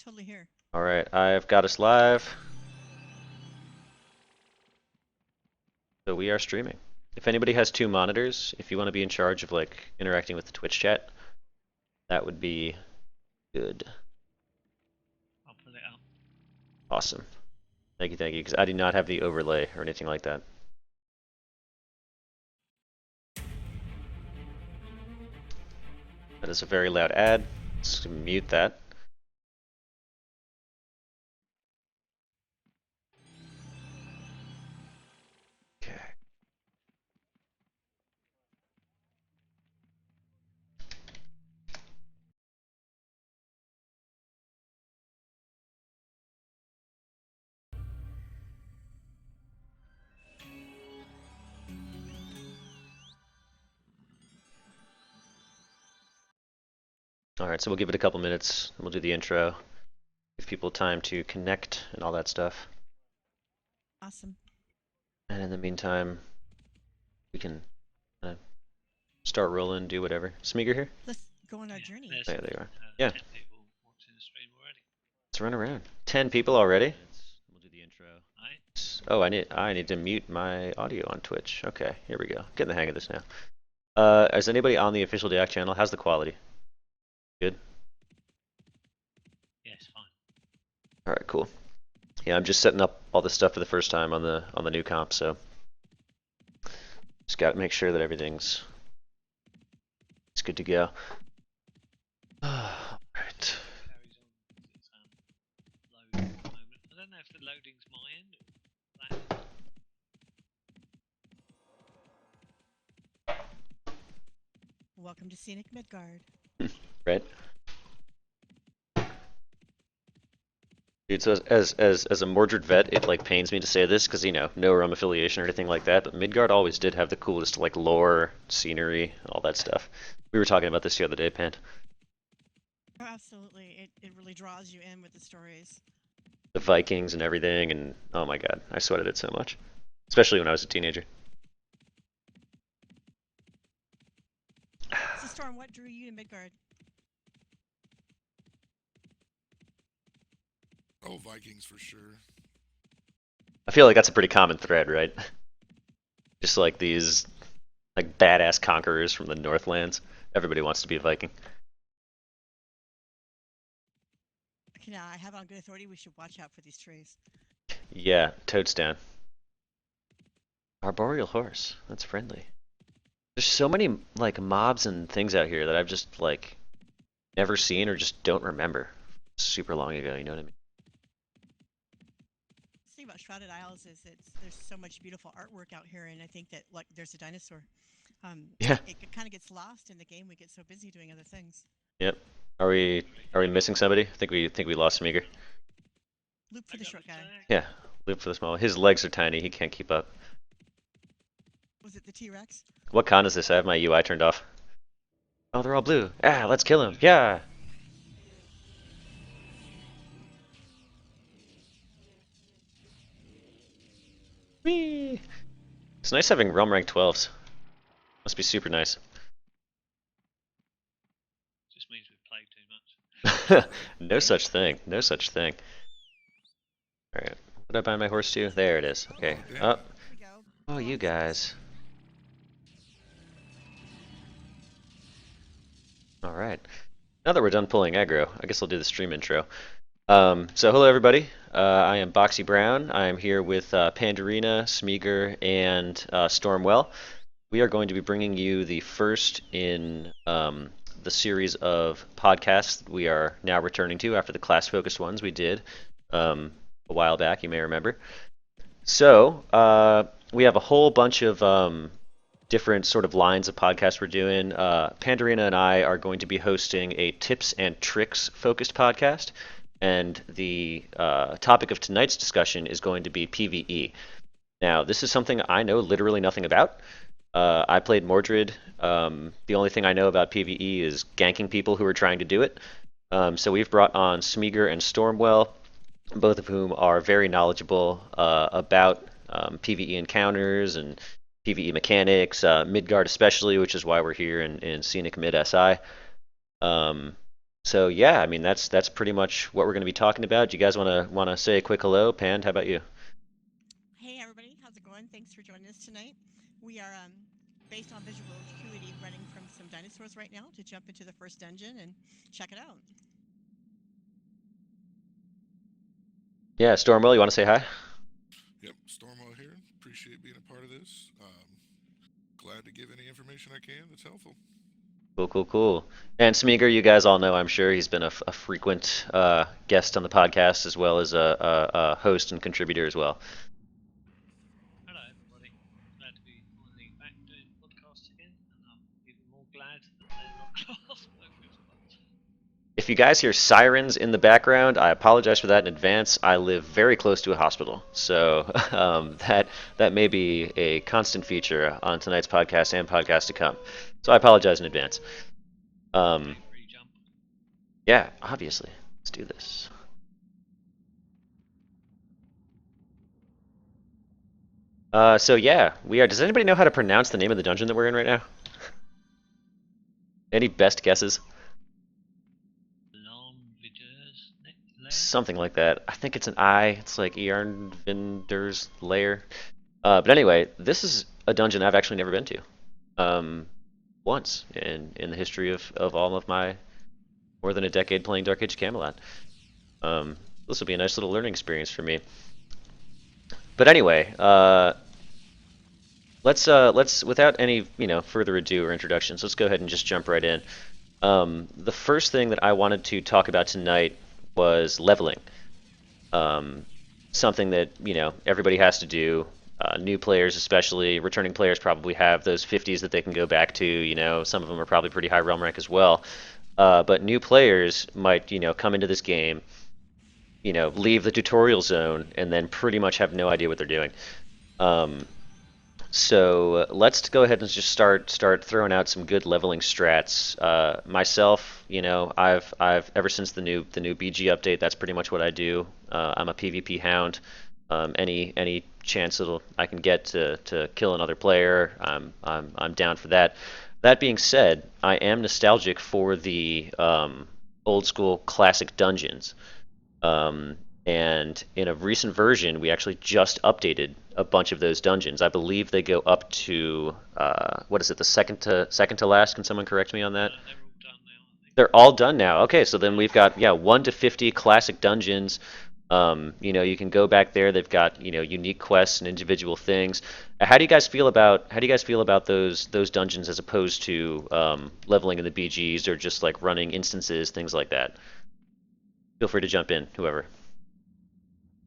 totally here. All right, I've got us live. So we are streaming. If anybody has 2 monitors, if you want to be in charge of like interacting with the Twitch chat, that would be good. I'll pull it up. Awesome. Thank you, because I do not have the overlay or anything like that. That is a very loud ad. Let's mute that. Okay. All right, so we'll give it a couple minutes. We'll do the intro, give people time to connect and all that stuff. Awesome. And in the meantime, we can start rolling, do whatever. Smeger here? Let's go on our journey. Oh, yeah, there you are. Yeah. 10 people watching the stream already. Let's run around. 10 people already? We'll do the intro. Right. Oh, I need to mute my audio on Twitch. Okay, here we go. Getting the hang of this now. Is anybody on the official DAC channel? How's the quality? Good? Yes, fine. Alright, cool. Yeah, I'm just setting up all this stuff for the first time on the new comp, so just gotta make sure that everything's good to go. Alright. Carries on. It's loading at the moment. I don't know if the loading's my end or that. Welcome to Scenic Midgard. Right? Dude, so as a Mordred vet, it like pains me to say this because, you know, no realm affiliation or anything like that, but Midgard always did have the coolest like lore, scenery, all that stuff. We were talking about this the other day, Pand. Oh, absolutely. It really draws you in with the stories. The Vikings and everything, and oh my god, I sweated it so much. Especially when I was a teenager. So, Storm, what drew you to Midgard? Oh, Vikings for sure. I feel like that's a pretty common thread, right? Just like these like badass conquerors from the Northlands. Everybody wants to be a Viking. Okay, now I have on good authority. We should watch out for these trees. Yeah, totes down. Arboreal horse. That's friendly. There's so many like mobs and things out here that I've just like never seen or just don't remember. Super long ago, you know what I mean? The thing about Shrouded Isles is there's so much beautiful artwork out here, and I think that like there's a dinosaur. Yeah. It kind of gets lost in the game. We get so busy doing other things. Yep. Are we missing somebody? I think we lost Smeger. Loop for the short guy. Yeah, loop for the small. His legs are tiny. He can't keep up. Was it the T-Rex? What con is this? I have my UI turned off. Oh, they're all blue. Ah, let's kill him. Yeah. Whee! It's nice having realm rank 12s. Must be super nice. Just means we've played too much. No such thing. No such thing. Alright. What did I bind my horse to? There it is. Okay. Oh. Here we go. Oh, you guys. Alright. Now that we're done pulling aggro, I guess I'll do the stream intro. So hello everybody. I am Boxy Brown. I am here with Pandorina, Smeger, and Stormwell. We are going to be bringing you the first in the series of podcasts we are now returning to after the class-focused ones we did a while back, you may remember. So we have a whole bunch of different sort of lines of podcasts we're doing. Pandorina and I are going to be hosting a tips and tricks focused podcast. And the topic of tonight's discussion is going to be PvE. Now, this is something I know literally nothing about. I played Mordred. The only thing I know about PvE is ganking people who are trying to do it. So we've brought on Smeger and Stormwell, both of whom are very knowledgeable about PvE encounters and PvE mechanics, Midgard especially, which is why we're here in Scenic Mid SI. So yeah, I mean that's pretty much what we're going to be talking about. Do you guys want to say a quick hello? Pand, how about you? Hey, everybody, how's it going? Thanks for joining us tonight. We are based on visual acuity running from some dinosaurs right now to jump into the first dungeon and check it out. Yeah, Stormwell, you want to say hi? Yep, Stormwell here. Appreciate being a part of this. Glad to give any information I can that's helpful. Cool, cool, cool. And Smeger, you guys all know, I'm sure he's been a frequent guest on the podcast as well as a host and contributor as well. Hello, everybody. Glad to be finally back doing podcasts again, and I'm even more glad that they're not class focused ones. If you guys hear sirens in the background, I apologize for that in advance. I live very close to a hospital, so that may be a constant feature on tonight's podcast and podcast to come. So I apologize in advance. Re-jump. Yeah, obviously. Let's do this. So yeah, we are. Does anybody know how to pronounce the name of the dungeon that we're in right now? Any best guesses? Something like that. I think it's an I. It's like Earnvinder's lair. But anyway, this is a dungeon I've actually never been to. Once in the history of all of my more than a decade playing Dark Age Camelot. This will be a nice little learning experience for me. But anyway, let's without any further ado or introductions, let's go ahead and just jump right in. The first thing that I wanted to talk about tonight was leveling. Something that everybody has to do. New players, especially returning players, probably have those 50s that they can go back to. Some of them are probably pretty high realm rank as well. But new players might come into this game, leave the tutorial zone, and then pretty much have no idea what they're doing. So let's go ahead and just start throwing out some good leveling strats. Myself, I've ever since the new BG update, that's pretty much what I do. I'm a PvP hound. Any chance I can get to kill another player, I'm down for that. That being said, I am nostalgic for the old school classic dungeons. And in a recent version, we actually just updated a bunch of those dungeons. I believe they go up to what is it, the second to last? Can someone correct me on that? They're all done now, I think. They're all done now. Okay, so then we've got 1 to 50 classic dungeons. You can go back there. They've got unique quests and individual things. How do you guys feel about those dungeons as opposed to leveling in the BGs or just like running instances, things like that? Feel free to jump in, whoever.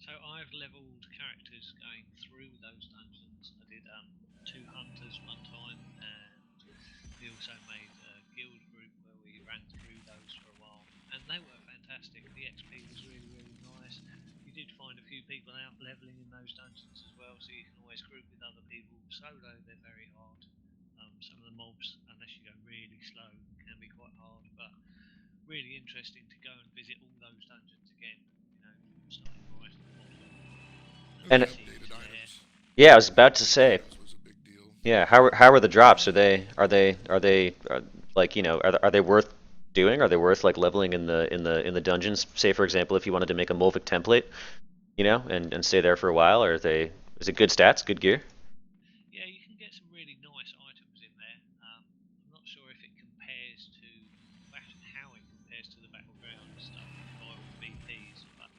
So I've leveled characters going through those dungeons. I did 2 hunters one time, and we also made a guild group where we ran through those for a while, and they were fantastic. The XP was really, really nice. You did find a few people out leveling in those dungeons as well, so you can always group with other people. Solo, they're very hard. Some of the mobs, unless you go really slow, can be quite hard, but really interesting to go and visit all those dungeons again, starting right at the bottom. And Updated items. yeah, I was about to say, Items was a big deal. yeah, how are the drops? Like are they worth doing? Are they worth like leveling in the dungeons? Say for example, if you wanted to make a Molvik template, and stay there for a while, or is it good stats, good gear? Yeah, you can get some really nice items in there. I'm not sure if it compares to how it compares to the battleground stuff via all the BPs, but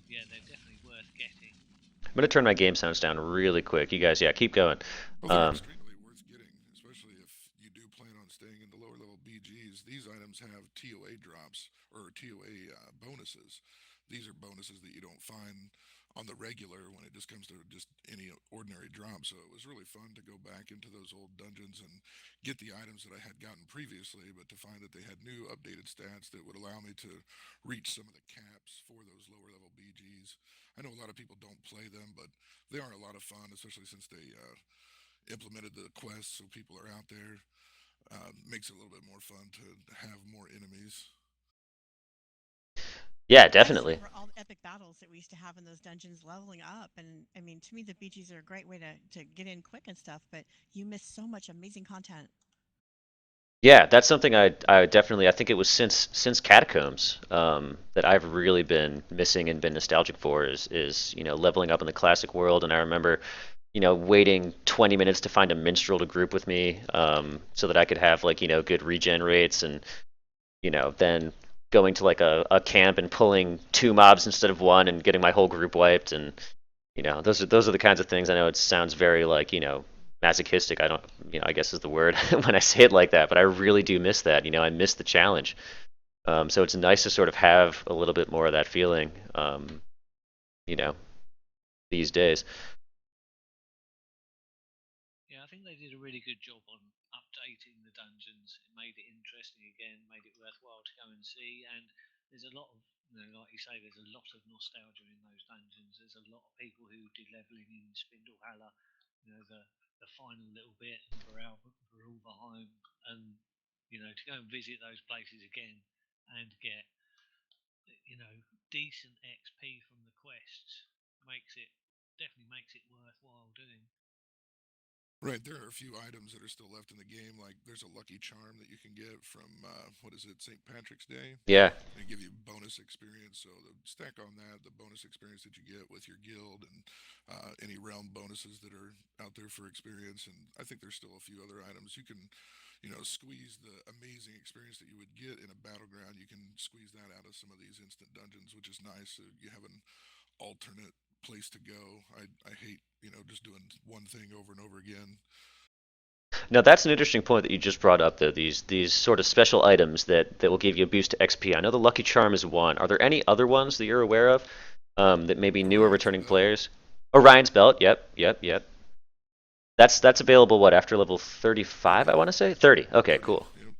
yeah, they're definitely worth getting. I'm gonna turn my game sounds down really quick. You guys, yeah, keep going. Well, they're extremely worth getting, especially if you do plan on staying in the lower level BGs. These items have TOA drops or TOA bonuses. These are bonuses that you don't find on the regular when it just comes to just any ordinary drop. So it was really fun to go back into those old dungeons and get the items that I had gotten previously, but to find that they had new updated stats that would allow me to reach some of the caps for those lower level BGs. I know a lot of people don't play them, but they are a lot of fun, especially since they implemented the quests so people are out there. Makes it a little bit more fun to have more enemies. Yeah, I just definitely. remember all the epic battles that we used to have in those dungeons leveling up. And I mean, to me, the BGs are a great way to get in quick and stuff, but you miss so much amazing content. Yeah, that's something I definitely I think it was since Catacombs that I've really been missing and been nostalgic for is leveling up in the classic world. And I remember waiting 20 minutes to find a minstrel to group with me so that I could have like good regen rates and then going to like a camp and pulling two mobs instead of one and getting my whole group wiped. And those are the kinds of things. I know it sounds very like masochistic. I don't I guess is the word when I say it like that, but I really do miss that. I miss the challenge. So it's nice to sort of have a little bit more of that feeling you know these days. Yeah, I think they did a really good job on updating the dungeons. It made it interesting again, made it worthwhile to go and see. And there's a lot of, like you say, there's a lot of nostalgia in those dungeons. There's a lot of people who did leveling in Spindlehaller, the final little bit, and Verulverheim, and to go and visit those places again and get decent XP from the quests makes it definitely makes it worthwhile doing. Right, there are a few items that are still left in the game. Like there's a lucky charm that you can get from what is it, St. Patrick's Day. Yeah. They give you bonus experience. So the stack on that, the bonus experience that you get with your guild, and any realm bonuses that are out there for experience. And I think there's still a few other items you can, squeeze the amazing experience that you would get in a battleground. You can squeeze that out of some of these instant dungeons, which is nice. So you have an alternate place to go. I hate, just doing one thing over and over again. Now that's an interesting point that you just brought up, though. These sort of special items that will give you a boost to XP. I know the Lucky Charm is one. Are there any other ones that you're aware of that maybe newer Orion's returning Belt. players? Orion's Belt. Yep, yep, yep. That's available what after level 35? 30. I want to say 30. Okay, 30. cool. Yep.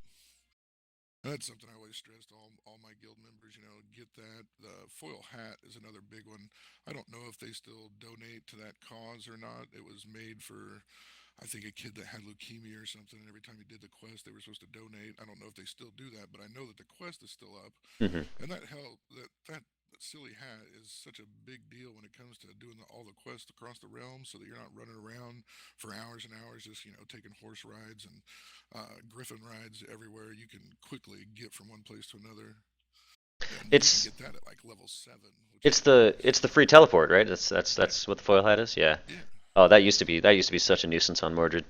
That's something I always stressed to all my guild members, get that. The foil hat is another big one. I don't know if they still donate to that cause or not. It was made for, I think, a kid that had leukemia or something, and every time he did the quest, they were supposed to donate. I don't know if they still do that, but I know that the quest is still up, Hmm. and that silly hat is such a big deal when it comes to doing all the quests across the realm, so that you're not running around for hours and hours just taking horse rides and griffin rides everywhere. You can quickly get from one place to another, and you can It's get that at like level 7, which it's is the nice. it's the free teleport, right? That's Yeah, that's what the foil hat is. Yeah. yeah. Oh, that used to be such a nuisance on Mordred.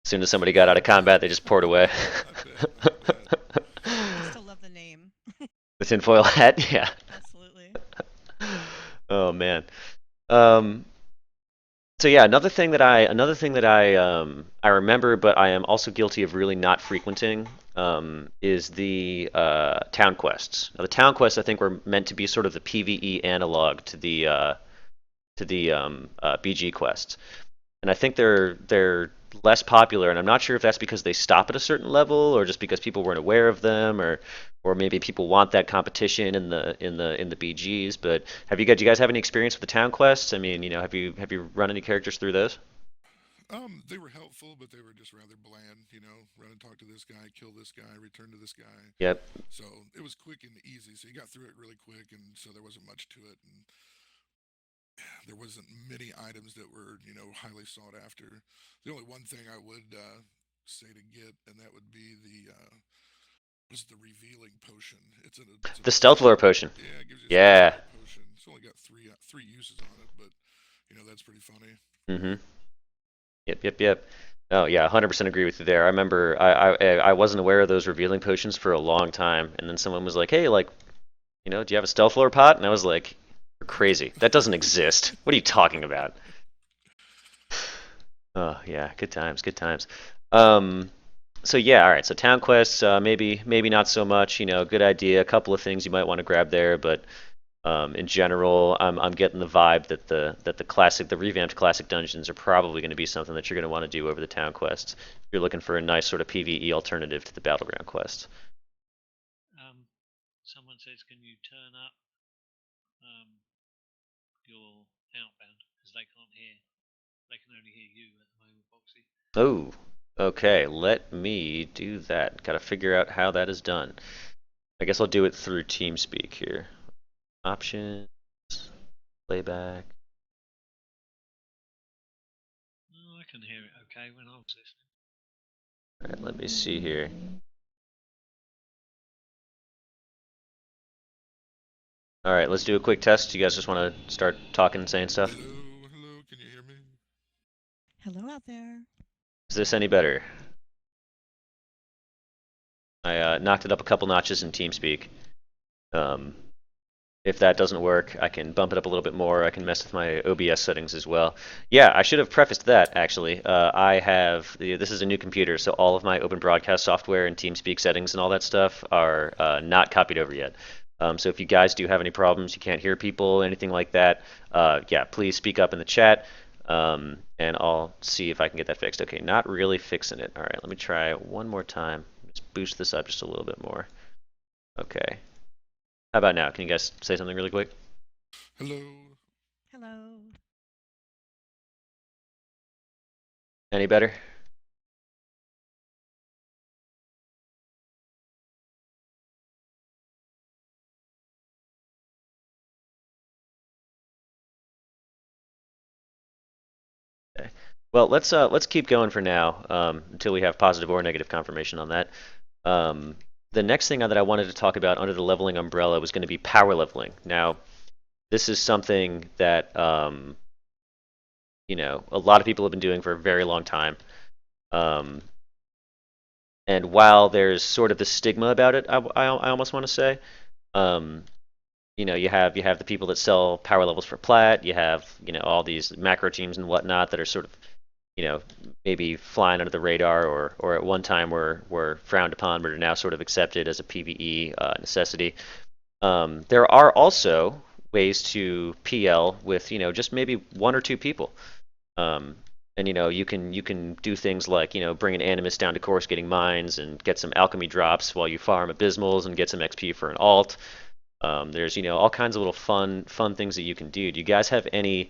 As soon as somebody got out of Yeah, combat, they just poured away. I bet. I bet. I still love the name. The tinfoil hat, yeah. Absolutely. Oh man. Um, so yeah, another thing that I remember, but I am also guilty of really not frequenting, is the town quests. Now, the town quests I think were meant to be sort of the PvE analog to the BG quests, and I think they're less popular. And I'm not sure if that's because they stop at a certain level, or just because people weren't aware of them, or maybe people want that competition in the BGs. But do you guys have any experience with the town quests? I mean, have you run any characters through those? They were helpful, but they were just rather bland. Run and talk to this guy, kill this guy, return to this guy. Yep. So it was quick and easy. So you got through it really quick, and so there wasn't much to it, and there wasn't many items that were, highly sought after. The only one thing I would say to get, and that would be was the revealing potion. It's a The stealth lore potion. yeah, it gives you a stealth Yeah. lore potion. It's only got three uses on it, but that's pretty funny. Mhm. Yep. Yep. Yep. Oh yeah, 100% agree with you there. I remember I wasn't aware of those revealing potions for a long time, and then someone was like, "Hey, like, do you have a stealth lore pot?" And I was like, "You're crazy. That doesn't exist. What are you talking about?" Oh yeah, good times, good times. Um, so yeah, all right. So town quests, maybe not so much. Good idea. A couple of things you might want to grab there, but in general, I'm getting the vibe that the revamped classic dungeons are probably going to be something that you're going to want to do over the town quests. If you're looking for a nice sort of PvE alternative to the battleground quests. Someone says, can you turn up your outbound because they can't hear? They can only hear you at the moment, Boxy. Oh, okay. Let me do that. Got to figure out how that is done. I guess I'll do it through TeamSpeak here. Options, playback. Oh, I can hear it okay when I was listening. All right, let me see here. All right, let's do a quick test. You guys just want to start talking and saying stuff? Hello, hello, can you hear me? Hello out there. Is this any better? I knocked it up a couple notches in TeamSpeak. If that doesn't work, I can bump it up a little bit more. I can mess with my OBS settings as well. Yeah, I should have prefaced that, actually. This is a new computer, so all of my open broadcast software and TeamSpeak settings and all that stuff are not copied over yet. So if you guys do have any problems, you can't hear people, anything like that, yeah, please speak up in the chat, and I'll see if I can get that fixed. Okay, not really fixing it. All right, let me try one more time. Let's boost this up just a little bit more. Okay. How about now? Can you guys say something really quick? Hello. Hello. Any better? Okay. Well, let's keep going for now until we have positive or negative confirmation on that. The next thing that I wanted to talk about under the leveling umbrella was going to be power leveling. Now, this is something that you know, a lot of people have been doing for a very long time. And while there's sort of the stigma about it, I almost want to say, you know, you have the people that sell power levels for plat. You have, you know, all these macro teams and whatnot that are sort of, you know, maybe flying under the radar, or at one time were frowned upon, but are now sort of accepted as a PvE necessity. There are also ways to PL with, you know, just maybe one or two people. And you know, you can do things like, you know, bring an animus down to coruscating mines and get some alchemy drops while you farm abysmals and get some XP for an alt. There's, you know, all kinds of little fun things that you can do. Do you guys have any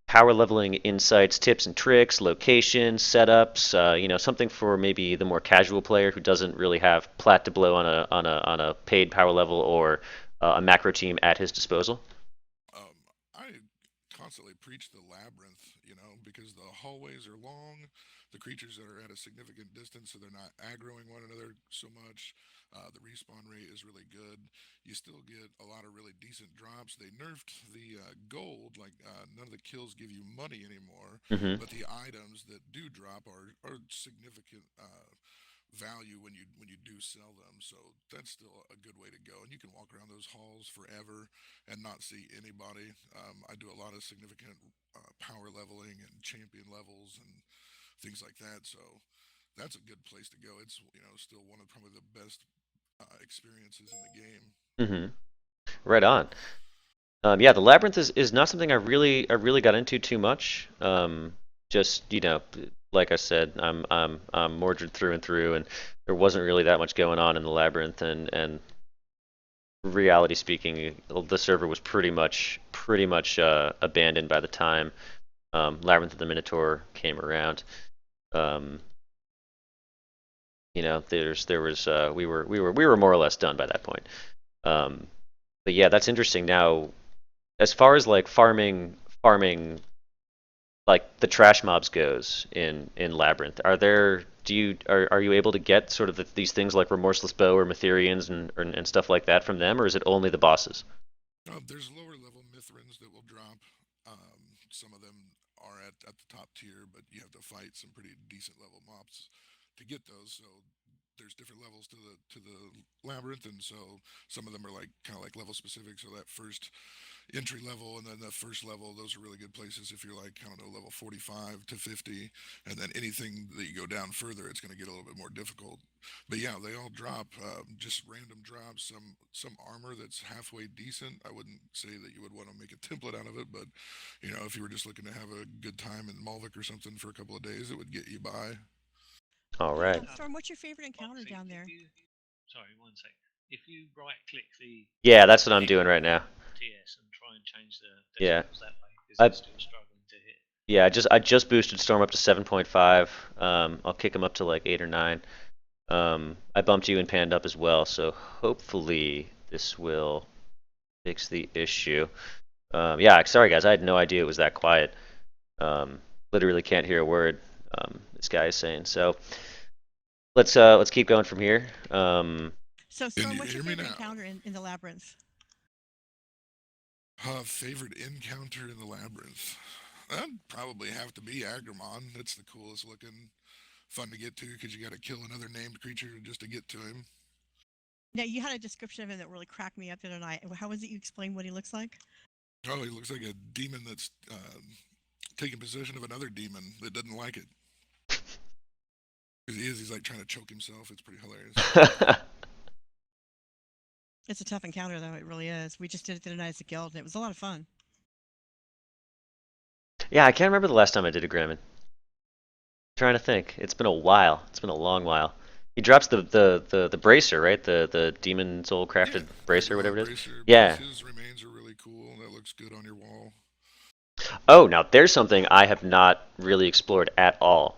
power leveling insights, tips and tricks, locations, setups? You know, something for maybe the more casual player who doesn't really have plat to blow on a paid power level or a macro team at his disposal. I constantly preach the labyrinth, you know, because the hallways are long, the creatures that are at a significant distance, so they're not aggroing one another so much. The respawn rate is really good. You still get a lot of really decent drops. They nerfed the gold, like none of the kills give you money anymore, Mm-hmm. but the items that do drop are significant value when you do sell them. So that's still a good way to go. And you can walk around those halls forever and not see anybody. I do a lot of significant power leveling and champion levels and things like that. So that's a good place to go. It's, you know, still one of probably the best experiences in the game. Mm-hmm. Right on. Yeah, the labyrinth is not something I really got into too much. Just, you know, like I said, I'm Mordred through and through, and there wasn't really that much going on in the labyrinth, and reality speaking, the server was pretty much abandoned by the time Labyrinth of the Minotaur came around. You know, there was we were more or less done by that point. But yeah, that's interesting. Now, as far as like farming like the trash mobs goes in Labyrinth, are you able to get sort of these things like Remorseless Bow or Metherians and stuff like that from them, or is it only the bosses? There's lower level Mithrins that will drop. Some of them are at the top tier, but you have to fight some pretty decent level mobs to get those. So there's different levels to the labyrinth, and so some of them are like kind of like level specific. So that first entry level and then the first level, those are really good places if you're like, I don't know, level 45 to 50, and then anything that you go down further, it's going to get a little bit more difficult. But yeah, they all drop just random drops. Some armor that's halfway decent. I wouldn't say that you would want to make a template out of it, but you know, if you were just looking to have a good time in Malvik or something for a couple of days, it would get you by. All Hey, right. Storm, what's your favorite encounter Boxy, down if there? you, sorry, one sec. If you right click the Yeah, that's what I'm doing right now. TS and try and change the Yeah. decimals that way, because I it's still struggling to hit. yeah, I just boosted Storm up to 7.5. I'll kick him up to like 8 or 9. I bumped you and Panned up as well, so hopefully this will fix the issue. Yeah, sorry guys, I had no idea it was that quiet. Literally can't hear a word this guy is saying. So let's keep going from here. So, Can Storm, you what's your hear me favorite now? encounter in the labyrinth? Favorite encounter in the labyrinth? That'd probably have to be Agramon. That's the coolest looking, fun to get to because you got to kill another named creature just to get to him. Now, you had a description of him that really cracked me up the other night. How was it you explained what he looks like? Oh, he looks like a demon that's taking possession of another demon that doesn't like it. 'Cause he is. He's like trying to choke himself. It's pretty hilarious. It's a tough encounter, though. It really is. We just did it the other night as a guild, and it was a lot of fun. Yeah, I can't remember the last time I did a Grammon. Trying to think. It's been a while. It's been a long while. He drops the bracer, right? The demon soul Yeah, crafted bracer, Agramon whatever it is. bracer, but Yeah. his remains are really cool. That looks good on your wall. Oh, now there's something I have not really explored at all.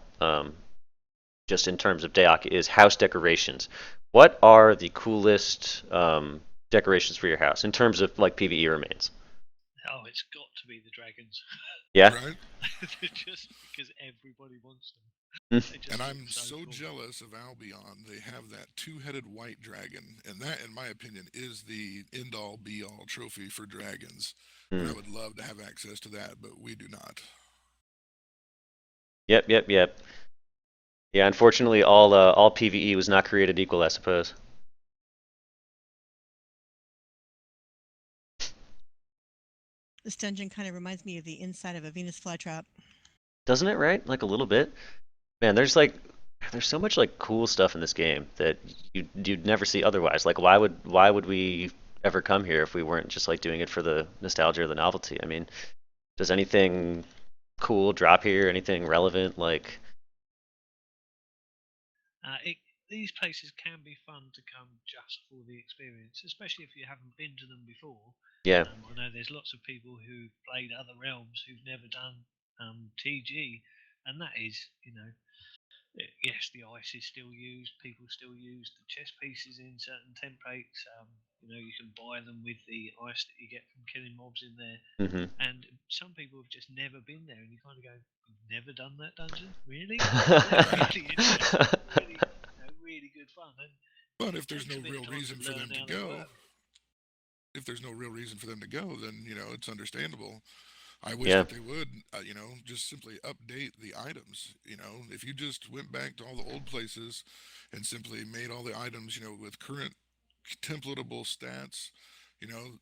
Just in terms of Dayak is house decorations. What are the coolest decorations for your house in terms of like PvE remains? Oh, it's got to be the dragons. Yeah. Right? Just because everybody wants them. Mm. They just And look I'm so cool. jealous of Albion. They have that two-headed white dragon, and that, in my opinion, is the end-all, be-all trophy for dragons. And I Mm. would love to have access to that, but we do not. Yep. Yeah, unfortunately, all PvE was not created equal, I suppose. This dungeon kind of reminds me of the inside of a Venus flytrap. Doesn't it, right? Like a little bit. Man, there's so much like cool stuff in this game that you'd never see otherwise. Like why would we ever come here if we weren't just like doing it for the nostalgia or the novelty? I mean, does anything cool drop here? Anything relevant? Like, These places can be fun to come just for the experience, especially if you haven't been to them before. yeah, I know there's lots of people who've played other realms who've never done TG, and that is, yes, the ice is still used. People still use the chess pieces in certain templates. You can buy them with the ice that you get from killing mobs in there. hmm And some people have just never been there, and you kind of go, "You've never done that dungeon, really?" It's really interesting, really, really good fun, and But if it there's takes no a bit real of time to reason for them learn to how they go, work. if there's no real reason for them to go, then it's understandable. I wish yeah, that they would, just simply update the items. If you just went back to all the old places and simply made all the items, with current templatable stats,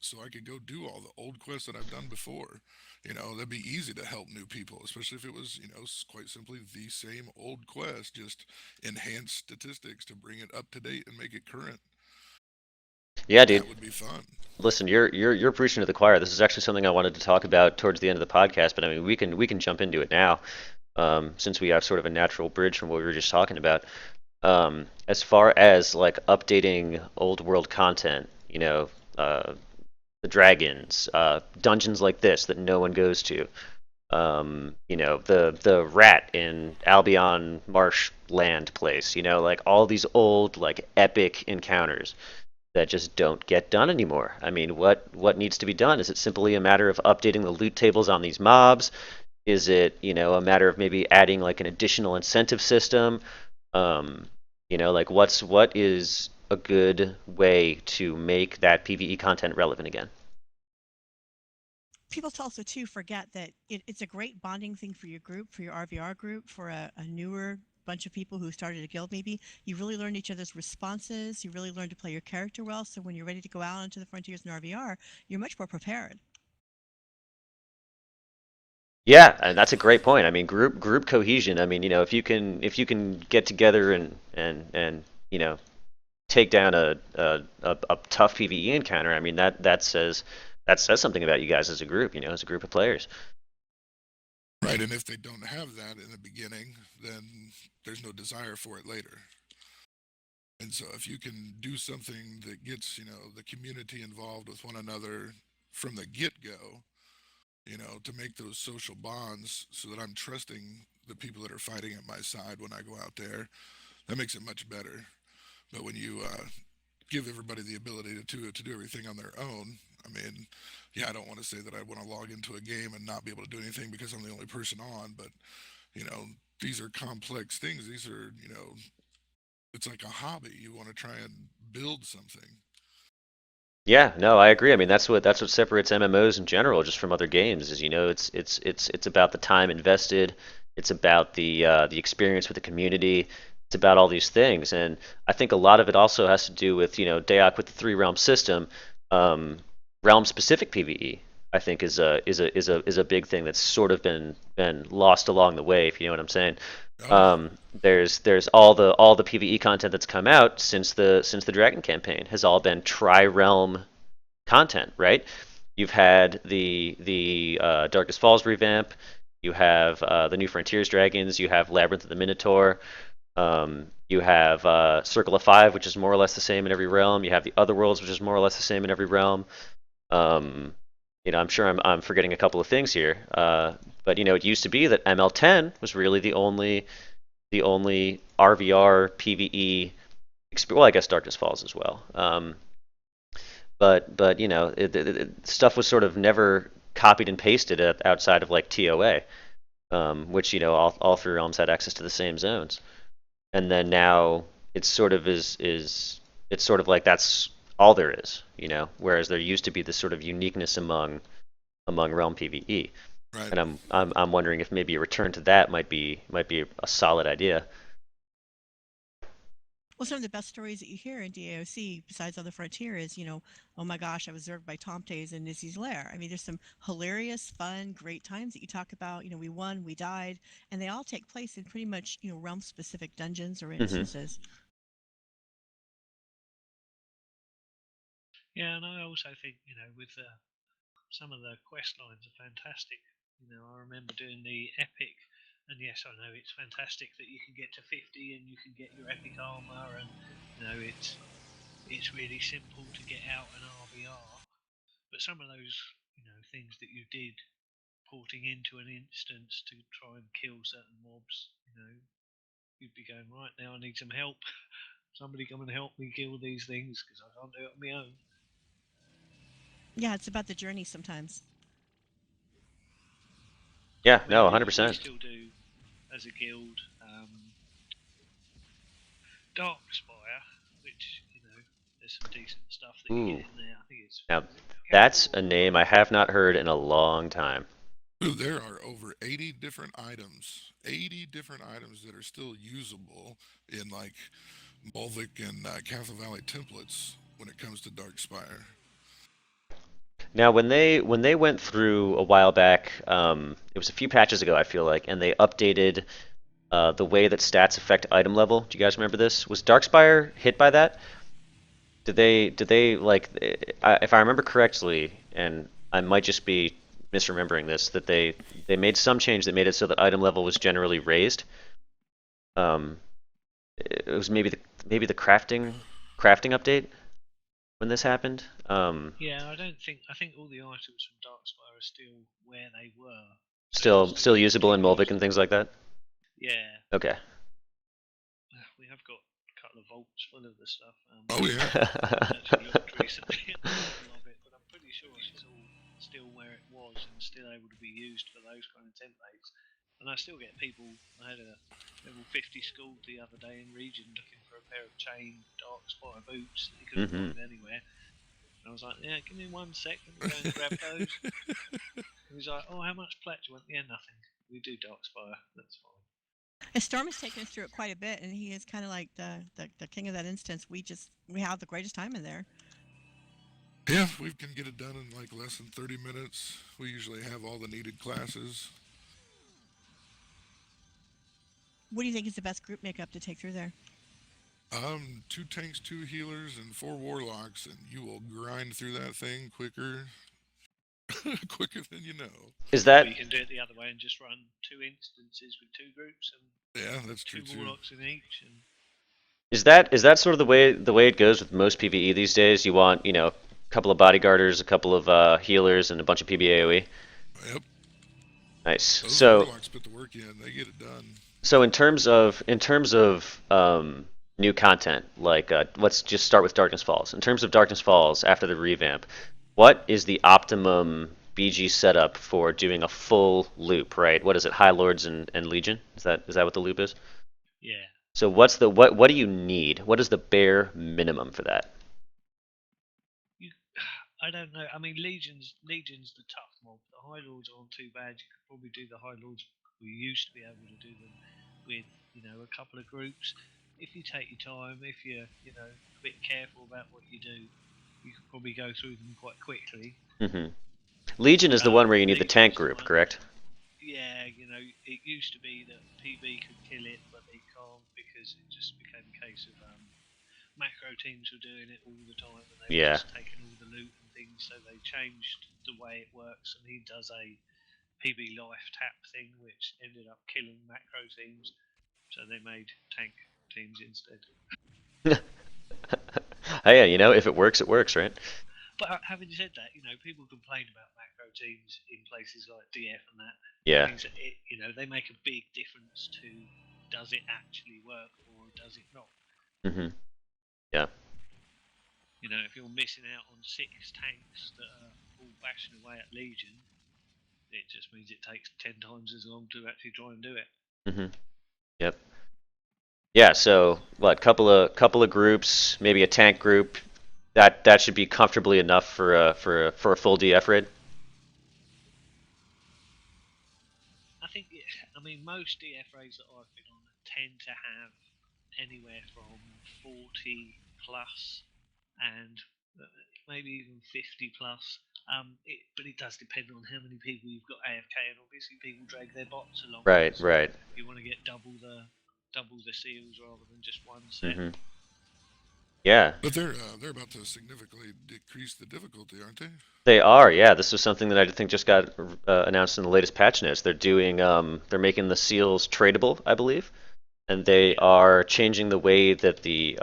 so I could go do all the old quests that I've done before. That'd be easy to help new people, especially if it was, quite simply the same old quest, just enhanced statistics to bring it up to date and make it current. yeah, dude. That would be fun. Listen, you're preaching to the choir. This is actually something I wanted to talk about towards the end of the podcast, but I mean we can jump into it now, since we have sort of a natural bridge from what we were just talking about. As far as like updating old world content, the dragons, dungeons like this that no one goes to, the rat in Albion Marshland place, like all these old like epic encounters that just don't get done anymore. I mean, what needs to be done? Is it simply a matter of updating the loot tables on these mobs? Is it, a matter of maybe adding like an additional incentive system? Like what is a good way to make that PvE content relevant again? People also too forget that it's a great bonding thing for your group, for your RVR group, for a newer bunch of people who started a guild. Maybe you really learn each other's responses. You really learn to play your character well. So when you're ready to go out into the frontiers in RVR, you're much more prepared. Yeah, and that's a great point. I mean, group cohesion. I mean, if you can get together and take down a tough PvE encounter, I mean that says something about you guys as a group, as a group of players. Right, and if they don't have that in the beginning, then there's no desire for it later. And so if you can do something that gets, the community involved with one another from the get-go, to make those social bonds so that I'm trusting the people that are fighting at my side when I go out there, that makes it much better. But when you give everybody the ability to do everything on their own, I mean, yeah, I don't want to say that I want to log into a game and not be able to do anything because I'm the only person on, but you know, these are complex things. These are, it's like a hobby. You want to try and build something. Yeah, no, I agree. I mean, that's what separates MMOs in general just from other games is, it's about the time invested, it's about the experience with the community, it's about all these things. And I think a lot of it also has to do with, Dayak with the three realm system, um, realm specific PvE, I think is a big thing that's sort of been lost along the way, if you know what I'm saying. Oh yeah, There's all the PvE content that's come out since the Dragon campaign has all been tri-realm content, right? You've had the Darkest Falls revamp, you have the New Frontiers dragons, you have Labyrinth of the Minotaur, you have Circle of Five, which is more or less the same in every realm. You have the Other Worlds, which is more or less the same in every realm. Um, I'm sure I'm forgetting a couple of things here, but it used to be that ML10 was really the only RVR PVE. Well, I guess Darkness Falls as well. But stuff was sort of never copied and pasted outside of like TOA, which all three realms had access to the same zones. And then now it's sort of it's sort of like that's all there is, whereas there used to be this sort of uniqueness among realm PVE. right. And I'm wondering if maybe a return to that might be a solid idea. Well, some of the best stories that you hear in DAOC, besides on the frontier, is, oh my gosh, I was observed by Tomtes in Izzy's lair. I mean, there's some hilarious, fun, great times that you talk about. We won, we died, and they all take place in pretty much, realm specific dungeons or Hmm. instances. Yeah, and I also think with some of the quest lines are fantastic. I remember doing the epic, and yes, I know it's fantastic that you can get to 50 and you can get your epic armor, and it's really simple to get out an RVR. But some of those things that you did porting into an instance to try and kill certain mobs, you'd be going right now. I need some help. Somebody come and help me kill these things because I can't do it on my own. Yeah, it's about the journey sometimes. Yeah, I no, mean, we 100%. still do as a guild Dark Spire, which there's some decent stuff that you Ooh, get in there. I think it's now is it that's capital a or name I have not heard in a long time. Ooh, there are over 80 different items, 80 different items that are still usable in like Mulvic and Castle Valley templates when it comes to Darkspire. Now, when they went through a while back, it was a few patches ago, I feel like, and they updated the way that stats affect item level. Do you guys remember this? Was Darkspire hit by that? Did they like? If I remember correctly, and I might just be misremembering this, that they made some change that made it so that item level was generally raised. Um, it was maybe the crafting update when this happened. Yeah, I think all the items from Darkspire are still where they were, so you'll Still still still be able to usable in Mulvic use and them. things like that. Yeah, Okay. we have got a couple of vaults full of the stuff. Oh yeah, I've actually looked recently at a couple of it, but I'm pretty sure it's all still where it was and still able to be used for those kind of templates. And I still get people. I had a level 50 school the other day in Region looking for a pair of chain Dark Spire boots that he couldn't Hmm. find anywhere. And I was like, yeah, give me 1 sec, let me go and grab those. And he's like, oh, how much plat do you want? Yeah, nothing. We do Dark Spire, that's fine. And Storm has taken us through it quite a bit, and he is kind of like the king of that instance. We have the greatest time in there. yeah, we can get it done in like less than 30 minutes. We usually have all the needed classes. What do you think is the best group makeup to take through there? Two tanks, two healers, and four warlocks, and you will grind through that thing quicker, quicker than you know. Is Or that you can do it the other way and just run 2 instances with 2 groups and Yeah, that's true two too. warlocks in each. And is that sort of the way it goes with most PvE these days? You want, a couple of bodyguarders, a couple of healers, and a bunch of PvAOE. Yep, Nice. those So warlocks put the work in. They get it done. so in terms of new content, like let's just start with Darkness Falls. In terms of Darkness Falls after the revamp, what is the optimum BG setup for doing a full loop? Right? What is it? High Lords and Legion? Is that what the loop is? yeah, So what do you need? What is the bare minimum for that? I don't know. I mean, Legion's the tough mob. The High Lords aren't too bad. You could probably do the High Lords. We used to be able to do them with a couple of groups. If you take your time, if you're a bit careful about what you do, you could probably go through them quite quickly. Legion is the one where you need the Legion tank is the group, one. correct? Yeah, it used to be that PV could kill it, but they can't because it just became a case of macro teams were doing it all the time and they were Yeah. just taking all the loot and things, so they changed the way it works, and he does a PB life tap thing which ended up killing macro teams, so they made tank teams instead. Hey, if it works, right? But having said that, people complain about macro teams in places like DF and that. Yeah. Things that they make a big difference to does it actually work or does it not. Yeah. If you're missing out on 6 tanks that are all bashing away at Legion, it just means it takes 10 times as long to actually try and do it. Yep. Yeah. So what? Couple of groups, maybe a tank group. That should be comfortably enough for a full DF raid. I mean, most DF raids that I've been on tend to have anywhere from 40 plus and maybe even 50 plus. But it does depend on how many people you've got AFK, and obviously people drag their bots along. Right. So Right. you want to get double the seals rather than just one set. Yeah. But they're about to significantly decrease the difficulty, aren't they? They are, yeah. This was something that I think just got announced in the latest patch notes. They're doing, they're making the seals tradable, I believe, and they are changing the way that the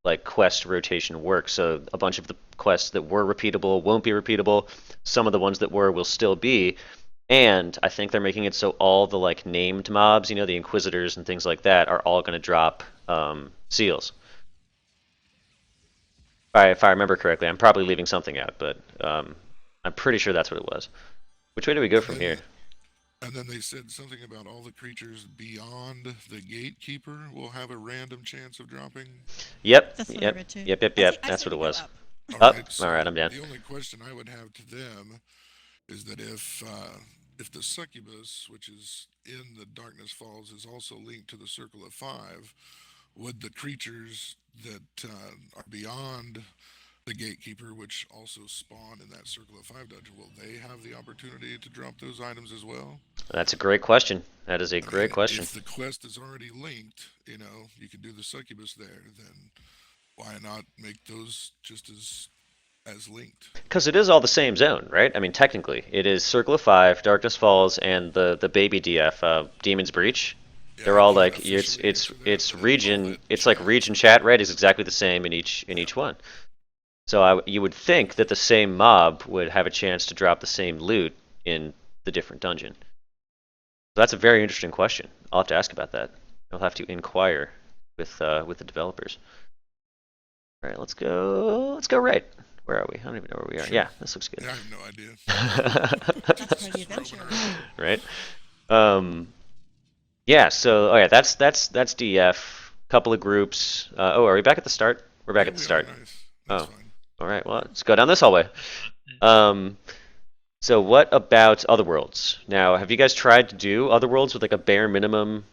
like quest rotation works. So a bunch of the quests that were repeatable won't be repeatable. Some of the ones that were will still be, and I think they're making it so all the like named mobs, the Inquisitors and things like that, are all going to drop seals. If I remember correctly, I'm probably leaving something out, but I'm pretty sure that's what it was. Which way do we go from here? And then they said something about all the creatures beyond the gatekeeper will have a random chance of dropping. Yep. That's what I Yep. read too. Yep. I That's say what it we go was. up. Up. So All right, I'm down. the only question I would have to them is that if the succubus, which is in the Darkness Falls, is also linked to the Circle of Five, would the creatures that are beyond the gatekeeper, which also spawn in that Circle of Five dungeon, will they have the opportunity to drop those items as well? That's a great question. That is a I great mean, question. if the quest is already linked, you can do the succubus there, then why not make those just as linked? Because it is all the same zone, right? I mean, technically, it is Circle of Five, Darkness Falls, and the baby DF, Demon's Breach. Yeah, They're I all can't like officially answer that, it's but all region. that It's like chat region chat, right? Is exactly the same in each one. So you would think that the same mob would have a chance to drop the same loot in the different dungeon. So that's a very interesting question. I'll have to ask about that. I'll have to inquire with the developers. All right, let's go. Let's go right. Where are we? I don't even know where we are. Sure. Yeah, this looks good. Yeah, I have no idea. That's part of the Just roaming adventure. around. Right. Yeah. So that's DF. Couple of groups. Are we back at the start? We're back Yeah, at the we start. are nice. That's Oh. fine. All right. Well, let's go down this hallway. So what about Otherworlds? Now, have you guys tried to do Otherworlds with like a bare minimum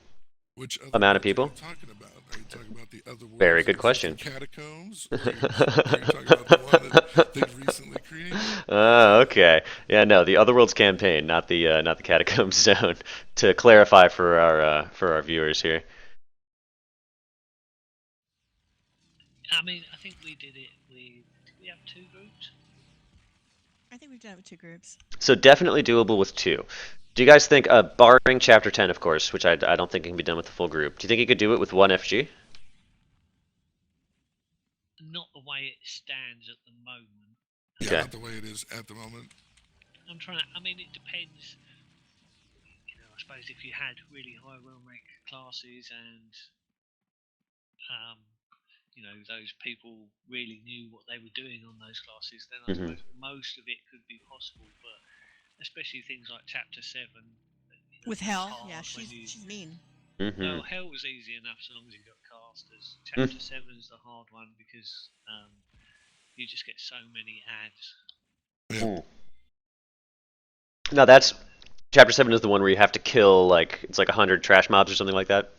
Which other amount of worlds are people? you talking about? Are you talking about the other Very worlds good that exist in question. catacombs, or are you talking about the one that they've recently created? Okay. Yeah, no, the Otherworlds campaign, not the Catacombs zone. To clarify for our viewers here. I mean, I think we did it with. Did we have 2 groups? I think we've done it with 2 groups. So definitely doable with 2. Do you guys think, barring Chapter 10, of course, which I don't think can be done with the full group, do you think you could do it with 1 FG? Not the way it stands at the moment. Yeah, Okay. not the way it is at the moment. I'm trying to. I mean, it depends. I suppose if you had really high realm rank classes and those people really knew what they were doing on those classes, then I suppose most of it could be possible. But especially things like Chapter 7. With Hell, yeah, she's mean. Mm-hmm. Well, hell was easy enough so long as you got casters. Chapter 7 is the hard one because you just get so many ads. Yeah. Now that's chapter 7 is the one where you have to kill like it's like 100 trash mobs or something like that,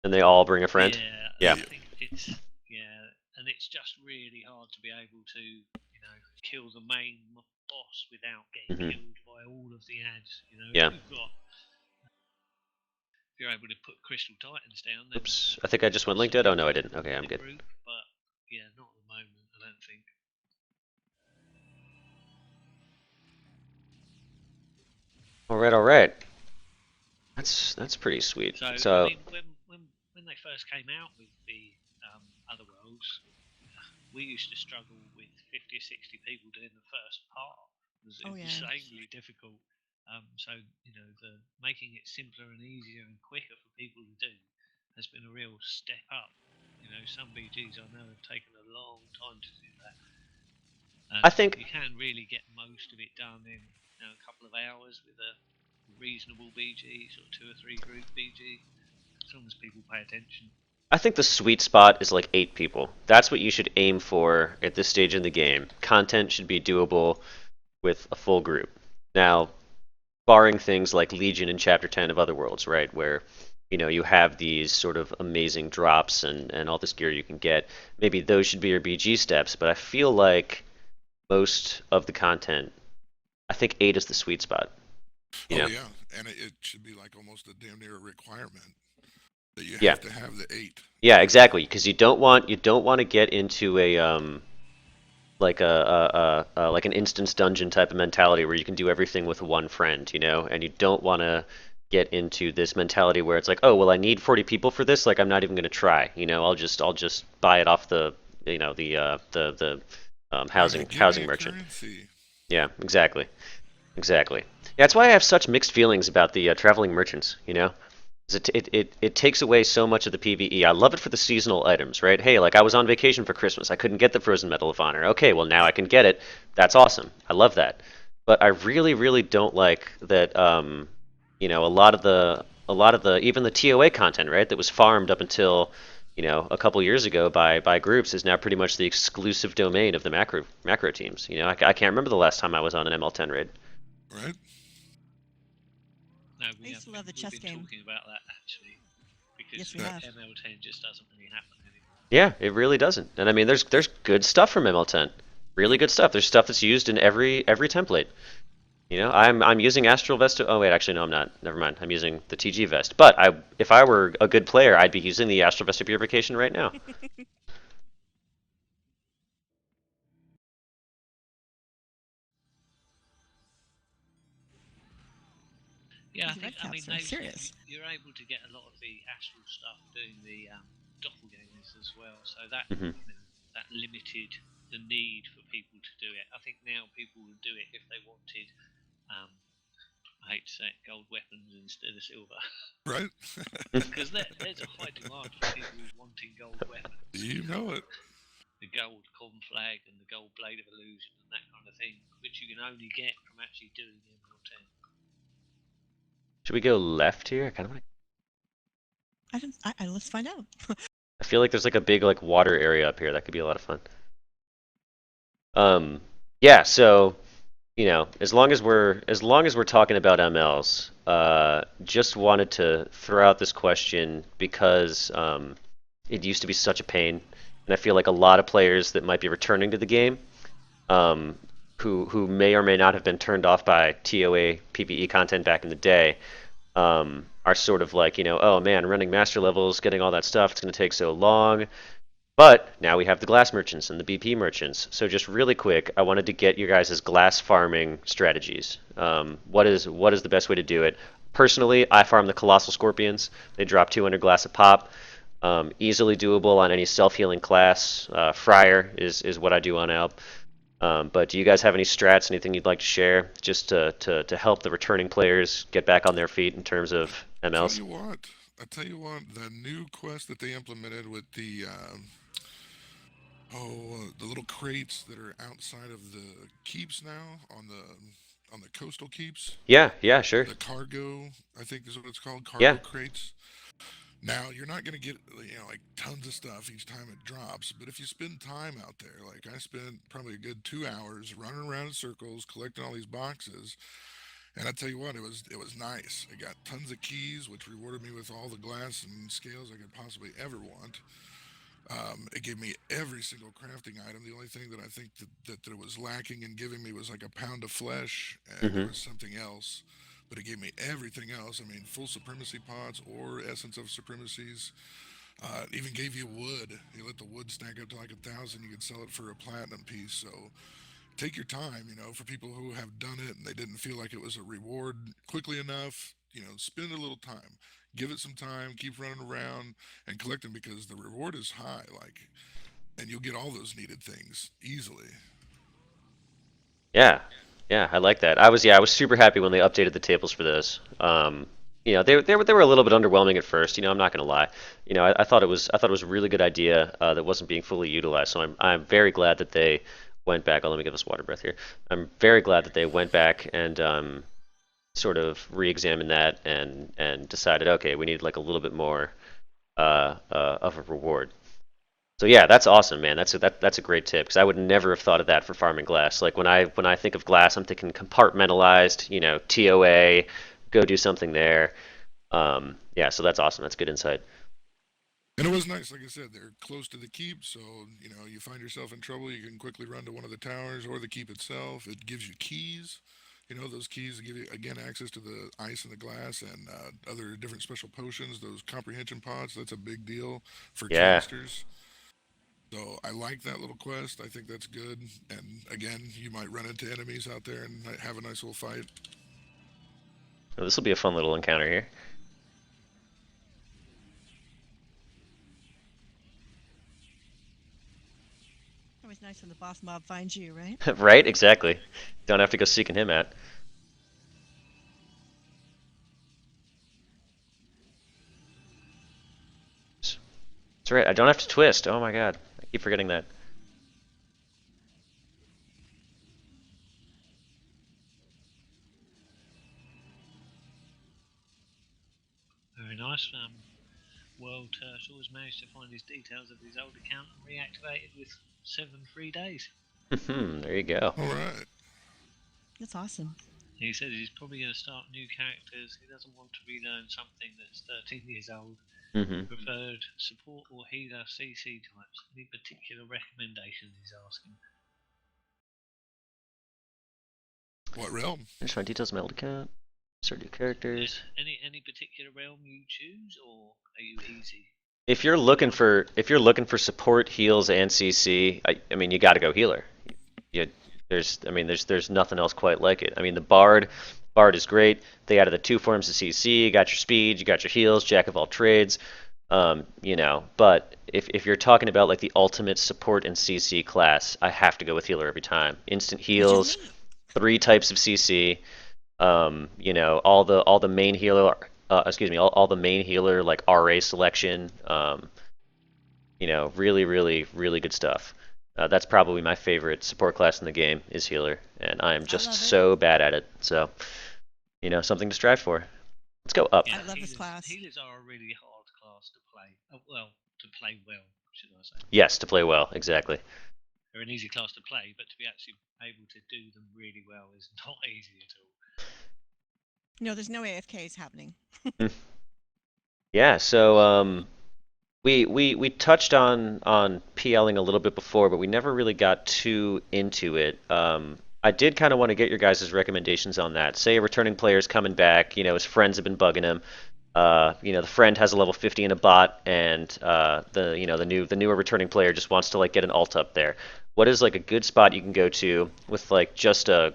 and they all bring a friend. Yeah, Yeah. I think it's and it's just really hard to be able to kill the main boss without getting Mhm. killed by all of the ads. Yeah. If you're able to put Crystal Titans down, then Oops. I think I just went linked it. Oh no, I didn't. Okay, I'm good. group, but yeah, not at the moment. I don't think. All right, all right. That's pretty sweet. So, I mean, when they first came out with the other worlds, we used to struggle with 50 or 60 people doing the first part. It was insanely difficult. So the making it simpler and easier and quicker for people to do has been a real step up. Some BGs I know have taken a long time to do that. And I think you can really get most of it done in a couple of hours with a reasonable BG, sort of 2 or 3 group BG, as long as people pay attention. I think the sweet spot is like 8 people. That's what you should aim for at this stage in the game. Content should be doable with a full group. Now, barring things like Legion in Chapter 10 of Otherworlds, right, where you have these sort of amazing drops and all this gear you can get, maybe those should be your BG steps, but I feel like most of the content, I think 8 is the sweet spot. Yeah, and it should be like almost a damn near a requirement that you Yeah. have to have the 8. Yeah, exactly, because you don't want to get into a like like an instance dungeon type of mentality where you can do everything with one friend, and you don't want to get into this mentality where it's like, oh well, I need 40 people for this, like I'm not even going to try, I'll just buy it off the the housing merchant. Currency. Yeah, exactly. Yeah, that's why I have such mixed feelings about the traveling merchants. It takes away so much of the PvE. I love it for the seasonal items, right? Hey, like I was on vacation for Christmas. I couldn't get the Frozen Medal of Honor. Okay, well now I can get it. That's awesome. I love that. But I really, really don't like that. A lot of the even the TOA content, right? That was farmed up until a couple years ago by groups is now pretty much the exclusive domain of the macro teams. I can't remember the last time I was on an ML10 raid. Right. No, I used to love the chess game. Talking about that actually, because Yes, we have. ML10 just doesn't really happen anymore. Yeah, it really doesn't. And I mean, there's good stuff from ML10, really good stuff. There's stuff that's used in every template. I'm using Astral Vest. Oh wait, actually no, I'm not. Never mind. I'm using the TG Vest. But if I were a good player, I'd be using the Astral Vest of Purification right now. Yeah, I think serious. You're able to get a lot of the astral stuff doing the doppelgangers as well, so that that limited the need for people to do it. I think now people would do it if they wanted. I hate to say it, gold weapons instead of silver. Right. Because there's a high demand for people wanting gold weapons. You know it. The gold conflag and the gold blade of illusion and that kind of thing, which you can only get from actually doing the ML10. Should we go left here? I kind of want to. Let's find out. I feel like there's like a big like water area up here that could be a lot of fun. Yeah. So, as long as we're talking about MLs, just wanted to throw out this question because it used to be such a pain, and I feel like a lot of players that might be returning to the game, who may or may not have been turned off by TOA PvE content back in the day, are sort of like, oh man, running master levels, getting all that stuff, it's going to take so long. But now we have the glass merchants and the BP merchants. So just really quick, I wanted to get your guys' glass farming strategies. What is the best way to do it? Personally, I farm the colossal scorpions. They drop 200 glass a pop. Easily doable on any self-healing class. Friar is what I do on Alp. But do you guys have any strats, anything you'd like to share, just to help the returning players get back on their feet in terms of MLs? I tell you what, the new quest that they implemented with the the little crates that are outside of the keeps now on the coastal keeps. Yeah, sure. The cargo, I think is what it's called, cargo crates. Now you're not going to get like tons of stuff each time it drops, but if you spend time out there, like I spent probably a good 2 hours running around in circles collecting all these boxes, and I tell you what, it was nice. I got tons of keys, which rewarded me with all the glass and scales I could possibly ever want. It gave me every single crafting item. The only thing that I think that it was lacking in giving me was like a pound of flesh, and there Hmm. was something else. But it gave me everything else. I mean, full supremacy pots or essence of supremacies. It even gave you wood. You let the wood stack up to like 1,000. You could sell it for a platinum piece. So take your time. For people who have done it and they didn't feel like it was a reward quickly enough, spend a little time. Give it some time. Keep running around and collecting because the reward is high. Like, and you'll get all those needed things easily. Yeah, yeah, I like that. I was super happy when they updated the tables for those. They were a little bit underwhelming at first. I'm not gonna lie. I thought it was a really good idea that wasn't being fully utilized. So I'm very glad that they went back. Oh, let me give us water breath here. I'm very glad that they went back and sort of re-examined that and decided, okay, we need like a little bit more of a reward. So yeah, that's awesome, man. That's a great tip because I would never have thought of that for farming glass. Like when I think of glass, I'm thinking compartmentalized, TOA, go do something there. Yeah, so that's awesome. That's good insight. And it was nice, like I said, they're close to the keep, so you find yourself in trouble, you can quickly run to one of the towers or the keep itself. It gives you keys. Those keys give you again access to the ice and the glass and other different special potions. Those comprehension pots, that's a big deal for Yeah, casters. So I like that little quest. I think that's good. And again, you might run into enemies out there and have a nice little fight. well, this will be a fun little encounter here. Always nice when the boss mob finds you, right? Right? Exactly. Don't have to go seeking him out. That's right. I don't have to twist. Oh my god, I keep forgetting that. Very nice. World Turtle has managed to find his details of his old account and reactivated with 7 free days. There you go. All right. That's awesome. He said he's probably going to start new characters. He doesn't want to relearn something that's 13 years old. Hmm. Preferred support or healer CC types. Any particular recommendations he's asking? What realm? Just find details of my old account. Start new characters. Any particular realm you choose, or are you easy? If you're looking for support, heals, and CC, I mean you got to go healer. You, there's nothing else quite like it. I mean the Bard is great. They added the two forms of CC. You got your speed, you got your heals, jack of all trades. But if you're talking about like the ultimate support and CC class, I have to go with healer every time. Instant Which is heals, me. 3 types of CC. All the main healer, excuse me, all the main healer like RA selection. Really, really, really good stuff. That's probably my favorite support class in the game is healer, and I am I just love it. so bad at it. So, something to strive for. Let's go up. Yeah, I love this class. Healers are a really hard class to play. Well, to play well, should I say? Yes, to play well, exactly. They're an easy class to play, but to be actually able to do them really well is not easy at all. No, there's no AFKs happening. Yeah, so we touched on PLing a little bit before, but we never really got too into it. I did kind of want to get your guys' recommendations on that. Say a returning player's coming back, his friends have been bugging him. The friend has a level 50 in a bot, and the newer returning player just wants to like get an alt up there. What is like a good spot you can go to with like just a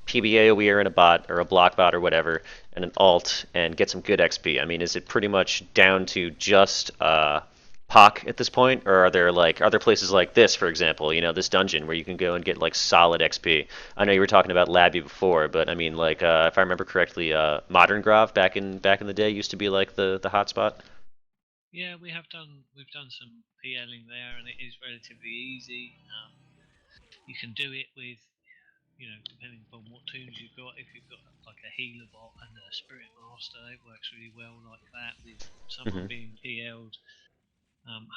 PBAOE in a bot or a block bot or whatever, and an alt and get some good XP? I mean, is it pretty much down to just POC at this point, or are there places like this, for example, this dungeon where you can go and get like solid XP? I know you were talking about Labby before, but I mean, like if I remember correctly, Modern Grov back in the day used to be like the hot spot. Yeah, we've done some PLing there, and it is relatively easy. You can do it with depending upon what tunes you've got, if you've got like a healer bot and a spirit master, it works really well like that with someone being PL'd.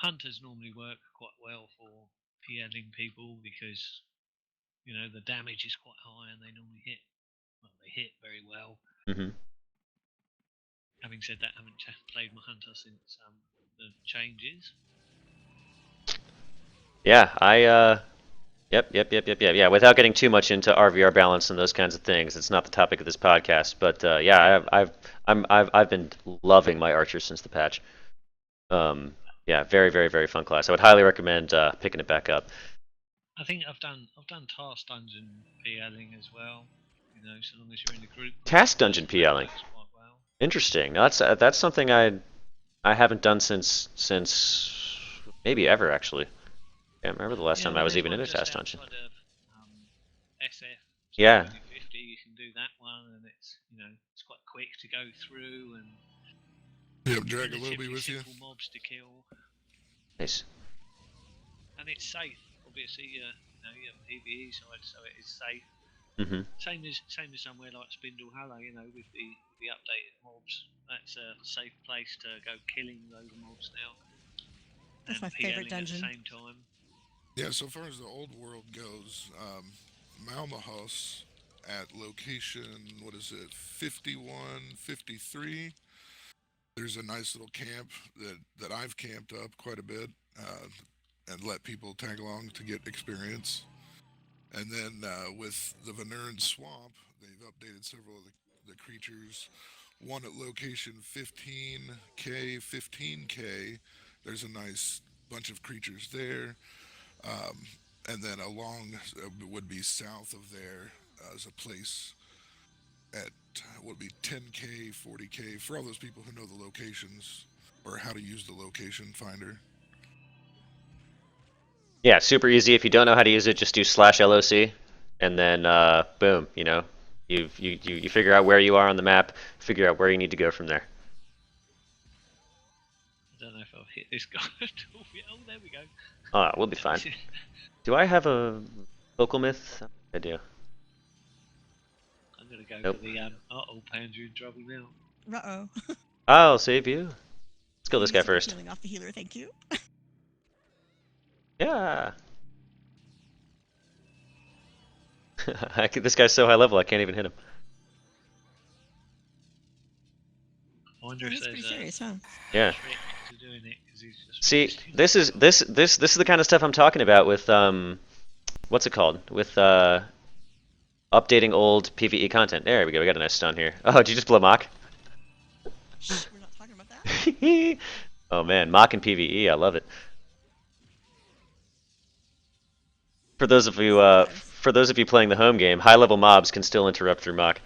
Hunters normally work quite well for PLing people because the damage is quite high and they normally hit. Well, they hit very well. Having said that, I haven't played my hunter since the changes. Yeah, Yep. Yeah, without getting too much into RVR balance and those kinds of things, it's not the topic of this podcast. But yeah, I've been loving my archer since the patch. Yeah, very, very, very fun class. I would highly recommend picking it back up. I think I've done task dungeon PLing as well. So long as you're in the group. Task dungeon PLing. Well. Interesting. That's something I haven't done since maybe ever actually. I can't remember the last time I was even in a task dungeon. SF. Yeah. 50, you can do that one, and it's it's quite quick to go through and. Yep, drag a little bit with you. Mobs to kill. Nice. And it's safe. Obviously, you have PvE side, so it is safe. Same as somewhere like Spindle Hollow, with the updated mobs. That's a safe place to go killing those mobs now. That's my favorite dungeon. At the same time. Yeah, so far as the old world goes, Malmahus at location, 51, 53. There's a nice little camp that I've camped up quite a bit and let people tag along to get experience. And then with the Veneran Swamp, they've updated several of the creatures. One at location 15K, 15K. There's a nice bunch of creatures there. And then along would be south of there as a place at would be 10K, 40K for all those people who know the locations or how to use the location finder. Yeah, super easy. If you don't know how to use it, just do /LOC, and then boom, you figure out where you are on the map, figure out where you need to go from there. I don't know if I'll hit this guy at all. Oh, there we go. We'll be fine. Do I have a vocal myth? I do. I'm gonna go for the Pans, you're in trouble now. Uh-oh. I'll save you. Let's kill this guy first. Healing off the healer, thank you. Yeah. This guy's so high level, I can't even hit him. I wonder if That's pretty serious, huh? Yeah. To doing it, 'cause he's just See, this is the kind of stuff I'm talking about with what's it called? With updating old PvE content. There we go. We got a nice stun here. Oh, did you just blow Mock? Shh, we're not talking about that. Oh man, Mock and PvE, I love it. For those of you playing the home game, high-level mobs can still interrupt through Mock.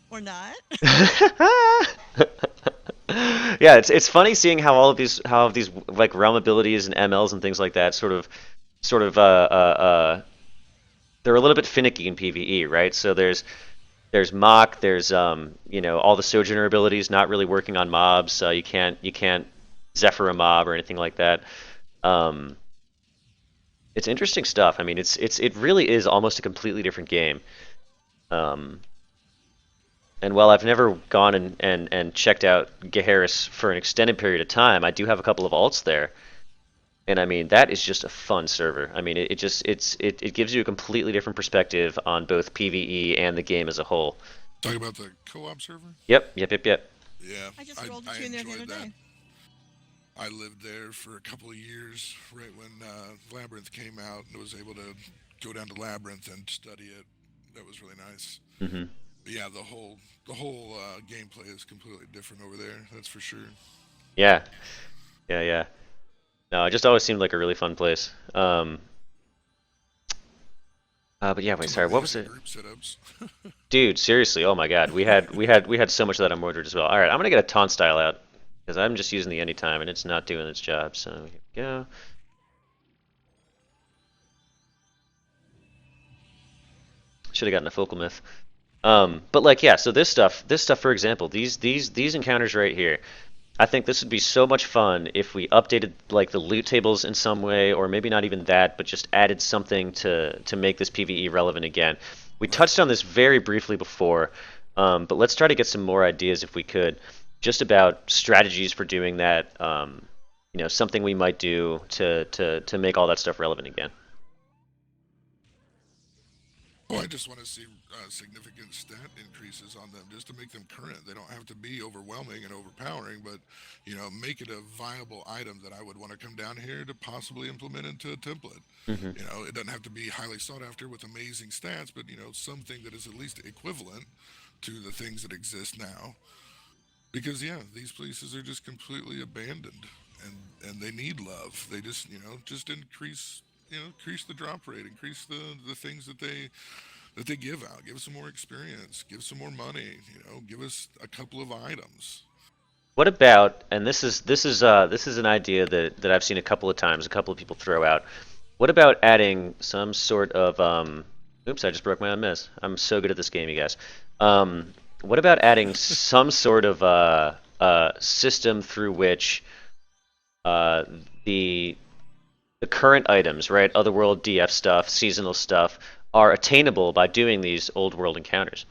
Or not. Yeah, it's funny seeing how all of these like realm abilities and MLs and things like that sort of they're a little bit finicky in PvE, right? So there's Mock, there's all the Sojourner abilities not really working on mobs. You can't Zephyr a mob or anything like that. It's interesting stuff. I mean, it really is almost a completely different game. And while I've never gone and checked out Geharis for an extended period of time, I do have a couple of alts there. And I mean, that is just a fun server. I mean, it gives you a completely different perspective on both PvE and the game as a whole. Talk about the co-op server? Yep. Yeah. I just rolled into in there the other day. I lived there for a couple of years, right when Labyrinth came out, and was able to go down to Labyrinth and study it. That was really nice. Mm-hmm. But yeah, the whole gameplay is completely different over there. That's for sure. Yeah. No, it just always seemed like a really fun place. But yeah, wait, sorry, what was it? Group setups. Dude, seriously, oh my God, we had so much of that on Mordred as well. All right, I'm gonna get a taunt style out because I'm just using the anytime and it's not doing its job. So here we go. Should have gotten a focal myth. But like, yeah, so this stuff, for example, these encounters right here. I think this would be so much fun if we updated like the loot tables in some way, or maybe not even that, but just added something to make this PvE relevant again. We Right. touched on this very briefly before, but let's try to get some more ideas if we could, just about strategies for doing that. Something we might do to make all that stuff relevant again. Oh, I just want to see significant stat increases on them just to make them current. They don't have to be overwhelming and overpowering, but make it a viable item that I would want to come down here to possibly implement into a template. Hmm. It doesn't have to be highly sought after with amazing stats, but something that is at least equivalent to the things that exist now. Because yeah, these places are just completely abandoned, and they need love. They just increase the drop rate, increase the things that they give out. Give us some more experience. Give some more money. Give us a couple of items. What about, and this is an idea that I've seen a couple of times, a couple of people throw out. What about adding some sort of oops, I just broke my own miss. I'm so good at this game, you guys. What about adding some sort of system through which uh, the the current items, right, otherworld DF stuff, seasonal stuff, are attainable by doing these old world encounters?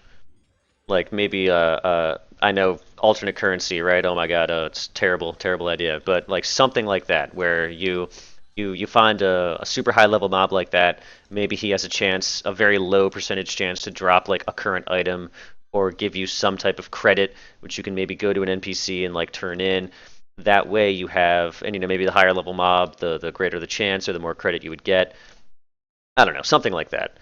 Like maybe I know alternate currency, right? Oh my God, it's terrible, terrible idea. But like something like that, where you find a super high level mob like that. Maybe he has a chance, a very low percentage chance to drop like a current item or give you some type of credit, which you can maybe go to an NPC and like turn in. That way you have, and maybe the higher level mob, the greater the chance or the more credit you would get. I don't know, something like that,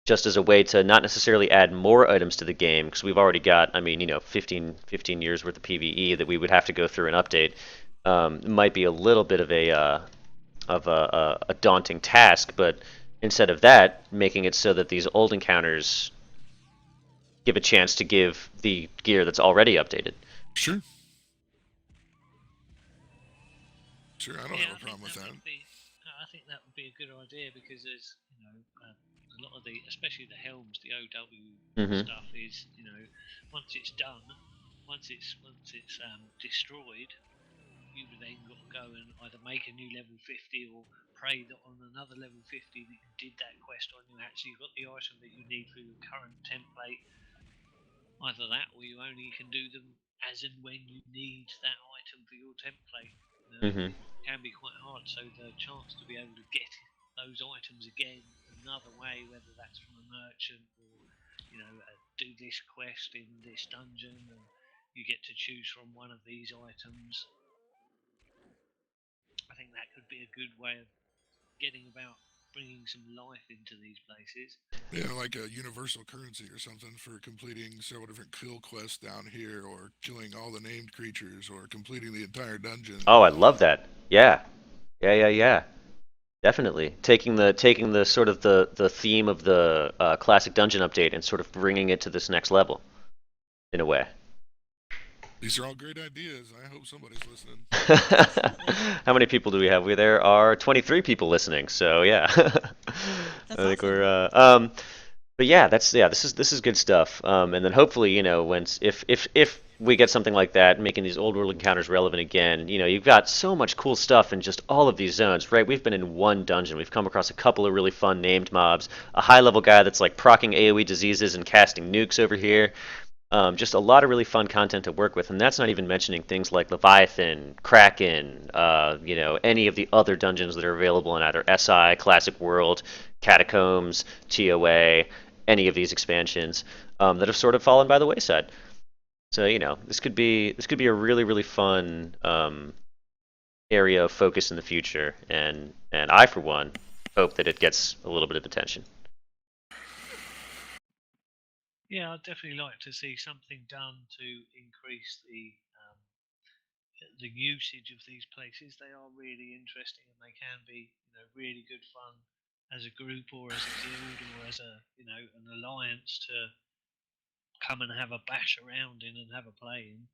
just as a way to not necessarily add more items to the game, because we've already got, I mean, 15 years worth of PvE that we would have to go through and update. Might be a little bit of a daunting task, but instead of that, making it so that these old encounters give a chance to give the gear that's already updated. Sure. Sure, I don't Yeah, have a I think problem with that that. would be. I think that would be a good idea because there's, a lot of the, especially the helms, the OW Hmm. stuff is, once it's done, once it's destroyed, you've then got to go and either make a new level 50 or pray that on another level 50 that you did that quest on, you actually got the item that you need for your current template. Either that or you only can do them as and when you need that item for your template. Hmm. It can be quite hard. So the chance to be able to get those items again another way, whether that's from a merchant or do this quest in this dungeon and you get to choose from one of these items. I think that could be a good way of getting about bringing some life into these places. Yeah, like a universal currency or something for completing several different kill quests down here, or killing all the named creatures, or completing the entire dungeon. Oh, I love that. Yeah, yeah. Definitely taking the sort of the theme of the classic dungeon update and sort of bringing it to this next level in a way. These are all great ideas. I hope somebody's listening. How many people do we have? There are 23 people listening, so yeah. I That's think awesome. but yeah, this is good stuff. And then hopefully, once if we get something like that, making these old world encounters relevant again, you've got so much cool stuff in just all of these zones, right? We've been in one dungeon. We've come across a couple of really fun named mobs, a high level guy that's like proccing AoE diseases and casting nukes over here. Just a lot of really fun content to work with, and that's not even mentioning things like Leviathan, Kraken, any of the other dungeons that are available in either SI, Classic World, Catacombs, TOA, any of these expansions that have sort of fallen by the wayside. So this could be a really really fun area of focus in the future, and I for one hope that it gets a little bit of attention. Yeah, I'd definitely like to see something done to increase the usage of these places. They are really interesting and they can be, really good fun as a group or as a guild or as an alliance to come and have a bash around in and have a play in.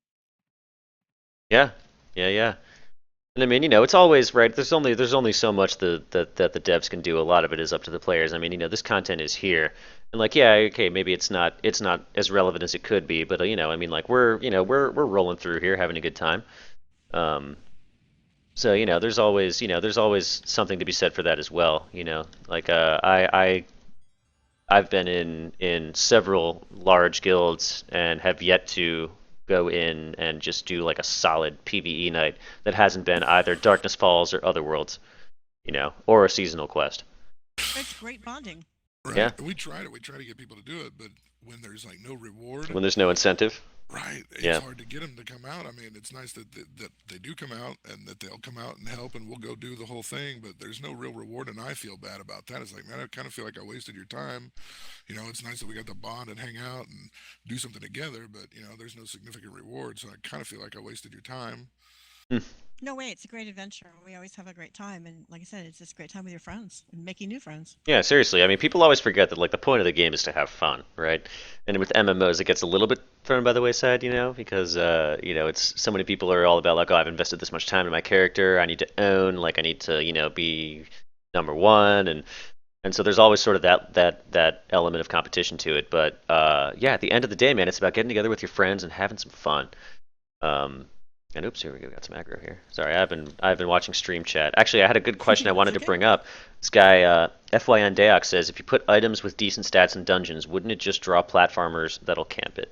Yeah, yeah. And I mean, it's always right. There's only so much that the devs can do. A lot of it is up to the players. I mean, this content is here, and like, yeah, okay, maybe it's not as relevant as it could be, but I mean, like we're rolling through here, having a good time. Um, so there's always something to be said for that as well. Like I've been in several large guilds and have yet to go in and just do like a solid PvE night that hasn't been either Darkness Falls or Otherworlds, or a seasonal quest. It's great bonding. Right. Yeah, We tried it. We try to get people to do it, but when there's like no reward, when there's no incentive. right, it's Yeah. hard to get them to come out. I mean, it's nice that they do come out and that they'll come out and help, and we'll go do the whole thing. But there's no real reward, and I feel bad about that. It's like, man, I kind of feel like I wasted your time. It's nice that we got to bond and hang out and do something together, but there's no significant reward, so I kind of feel like I wasted your time. Hmm. No way, it's a great adventure. We always have a great time, and like I said, it's just a great time with your friends and making new friends. Yeah, seriously. I mean, people always forget that like the point of the game is to have fun, right? And with MMOs, it gets a little bit thrown by the wayside, because it's so many people are all about like, oh, I've invested this much time in my character. I need to own, like, I need to, be number one, and so there's always sort of that element of competition to it. But yeah, at the end of the day, man, it's about getting together with your friends and having some fun. Um, and oops, here we go. Got some aggro here. Sorry, I've been watching stream chat. Actually, I had a good question I wanted to Okay. bring up. This guy FYN Deox says, if you put items with decent stats in dungeons, wouldn't it just draw platformers that'll camp it?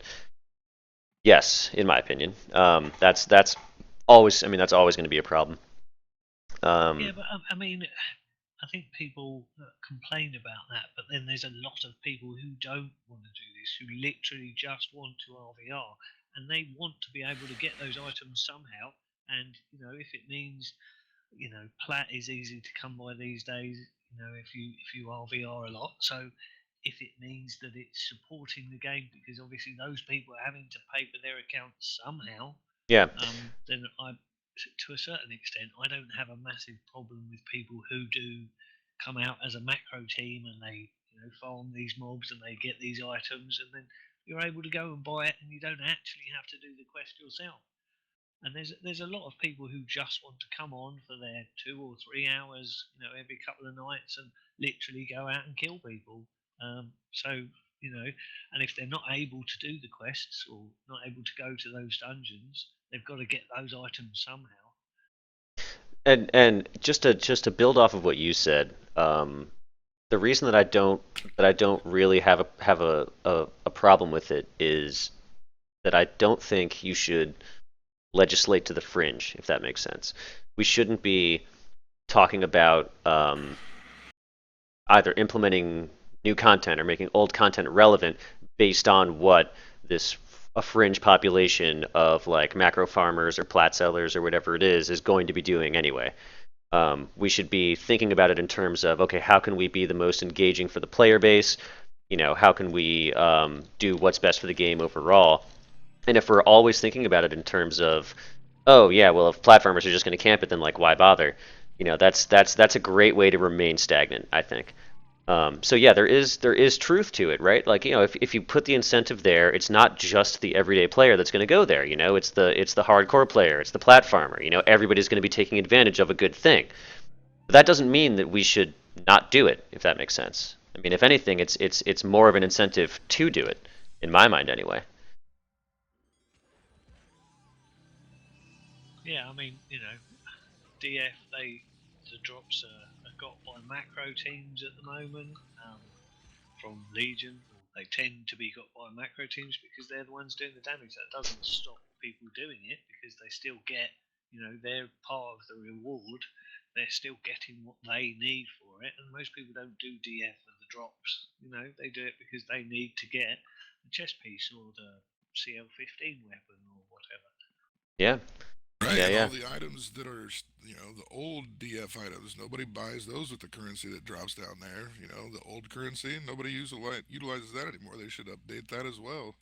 Yes, in my opinion. That's always. I mean, that's always going to be a problem. Yeah, but I mean, I think people complain about that, but then there's a lot of people who don't want to do this, who literally just want to RVR, and they want to be able to get those items somehow. And if it means, plat is easy to come by these days. If you RVR a lot, so if it means that it's supporting the game, because obviously those people are having to pay for their accounts somehow, Yeah. then to a certain extent, I don't have a massive problem with people who do come out as a macro team and they farm these mobs and they get these items, and then you're able to go and buy it and you don't actually have to do the quest yourself. And there's a lot of people who just want to come on for their 2 or 3 hours, every couple of nights, and literally go out and kill people. So and if they're not able to do the quests or not able to go to those dungeons, they've got to get those items somehow. And just to build off of what you said, the reason that I don't really have a problem with it is that I don't think you should legislate to the fringe, if that makes sense. We shouldn't be talking about either implementing new content or making old content relevant based on what this a fringe population of like macro farmers or plat sellers or whatever it is going to be doing anyway. We should be thinking about it in terms of, okay, how can we be the most engaging for the player base? How can we do what's best for the game overall? And if we're always thinking about it in terms of, oh yeah, well if platformers are just going to camp it, then like why bother? That's a great way to remain stagnant, I think. So yeah, there is truth to it, right? Like if you put the incentive there, it's not just the everyday player that's going to go there. It's the hardcore player, it's the platformer. Everybody's going to be taking advantage of a good thing. But that doesn't mean that we should not do it, if that makes sense. I mean, if anything, it's more of an incentive to do it, in my mind, anyway. Yeah, I mean, DF the drops are got by macro teams at the moment, from Legion. They tend to be got by macro teams because they're the ones doing the damage. That doesn't stop people doing it because they still get, their part of the reward. They're still getting what they need for it, and most people don't do DF for the drops. They do it because they need to get the chest piece or the CL15 weapon or whatever. Yeah, Right, yeah, and yeah. all the items that are, the old DF items, nobody buys those with the currency that drops down there. The old currency, nobody utilizes that anymore. They should update that as well.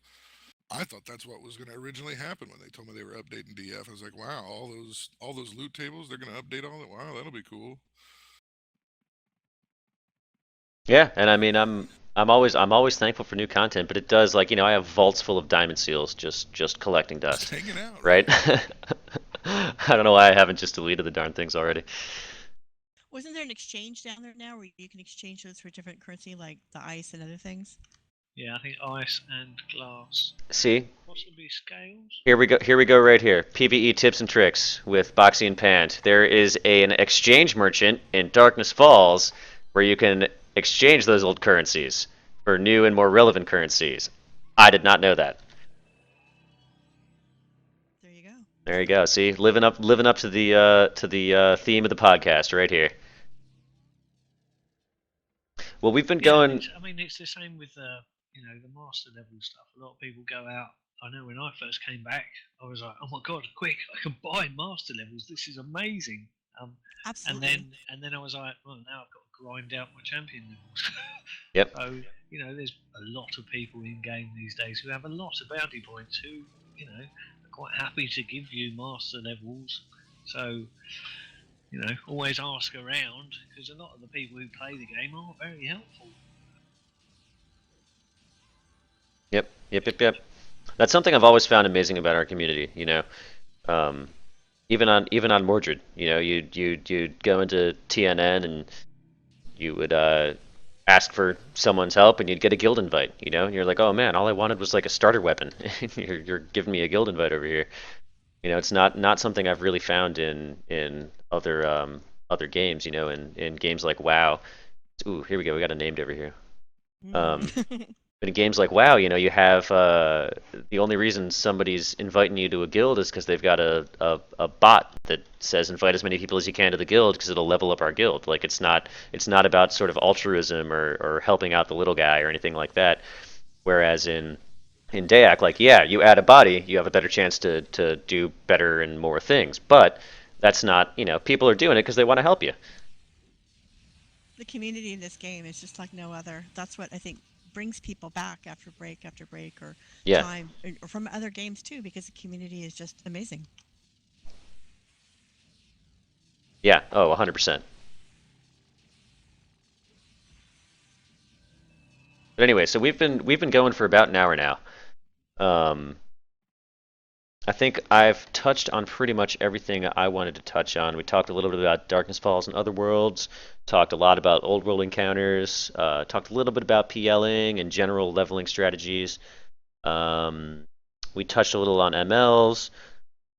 I thought that's what was going to originally happen when they told me they were updating DF. I was like, wow, all those loot tables, they're going to update all that. Wow, that'll be cool. Yeah, and I mean, I'm I'm always thankful for new content, but it does like I have vaults full of diamond seals just collecting Just dust, hanging out, right? right? I don't know why I haven't just deleted the darn things already. Wasn't there an exchange down there now where you can exchange those for different currency, like the ice and other things? Yeah, I think ice and glass and See, possibly scales. here we go. Here we go right here. PvE tips and tricks with Boxy and Pand. There is an exchange merchant in Darkness Falls where you can exchange those old currencies for new and more relevant currencies. I did not know that. There you go. There you go. See, living up to the theme of the podcast right here. Well, we've been Yeah, going. I mean, it's the same with the master level stuff. A lot of people go out. I know when I first came back, I was like, oh my god, quick! I can buy master levels. This is amazing. Um, and Absolutely. then I was like, well, now I've got to grind out my champion levels. Yep. So there's a lot of people in game these days who have a lot of bounty points who are quite happy to give you master levels. So always ask around because a lot of the people who play the game are very helpful. Yep. Yep. Yep. Yep. That's something I've always found amazing about our community. Um, even on Mordred, you'd go into TNN and you would ask for someone's help and you'd get a guild invite. And you're like, oh man, all I wanted was like a starter weapon. You're giving me a guild invite over here. It's not something I've really found in other games. In games like WoW. Ooh, here we go. We got a named over here. Um, Mm. but in games like WoW, you have the only reason somebody's inviting you to a guild is because they've got a bot that says invite as many people as you can to the guild because it'll level up our guild. Like it's not about sort of altruism or helping out the little guy or anything like that. Whereas in Dayak, like yeah, you add a body, you have a better chance to do better and more things. But that's not people are doing it because they want to help you. The community in this game is just like no other. That's what I think brings people back after break or Yeah, time, or from other games too, because the community is just amazing. yeah. Oh, 100%. But anyway, so we've been going for about an hour now. Um, I think I've touched on pretty much everything I wanted to touch on. We talked a little bit about Darkness Falls and other worlds, talked a lot about old world encounters, talked a little bit about PLing and general leveling strategies. Um, we touched a little on MLs.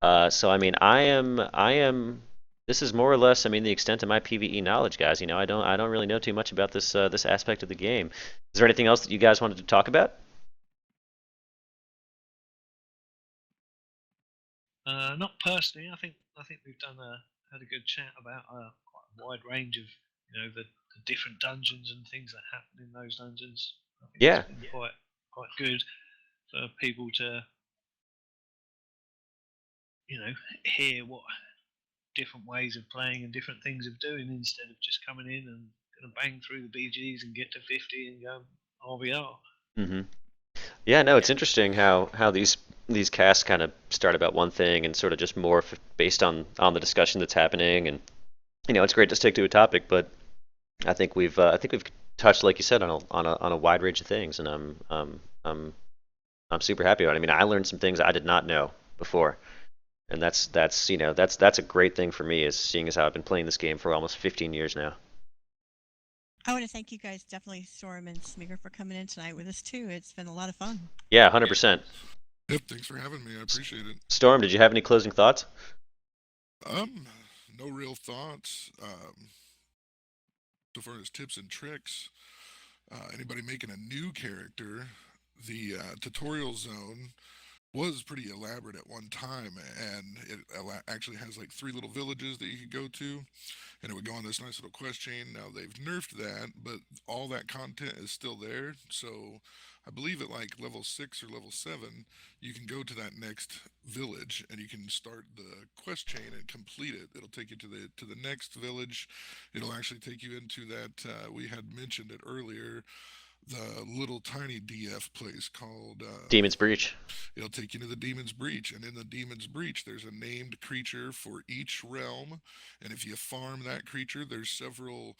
So I mean, I am. This is more or less, I mean, the extent of my PvE knowledge, guys. I don't really know too much about this aspect of the game. Is there anything else that you guys wanted to talk about? Not personally. I think we've had a good chat about quite a wide range of the different dungeons and things that happen in those dungeons. I think Yeah, it's been quite good for people to hear what different ways of playing and different things of doing instead of just coming in and gonna bang through the BGs and get to 50 and go RVR. hmm Yeah, no, it's interesting how these casts kind of start about one thing and sort of just morph based on the discussion that's happening, and it's great to stick to a topic, but I think we've touched, like you said, on a wide range of things, and I'm super happy about it. I mean, I learned some things I did not know before, and that's a great thing for me, is seeing as how I've been playing this game for almost 15 years now. I want to thank you guys, definitely Storm and Smeger, for coming in tonight with us too. It's been a lot of fun. Yeah, 100%. Yep, thanks for having me. I appreciate it. Storm, did you have any closing thoughts? Um, no real thoughts. So far as tips and tricks, anybody making a new character, the tutorial zone was pretty elaborate at one time, and it actually has like three little villages that you could go to, and it would go on this nice little quest chain. Now they've nerfed that, but all that content is still there. So I believe at like level 6 or level 7, you can go to that next village and you can start the quest chain and complete it. It'll take you to the next village. It'll actually take you into that we had mentioned it earlier, the little tiny DF place called Demon's Breach. it'll take you to the Demon's Breach, and in the Demon's Breach, there's a named creature for each realm, and if you farm that creature, there's several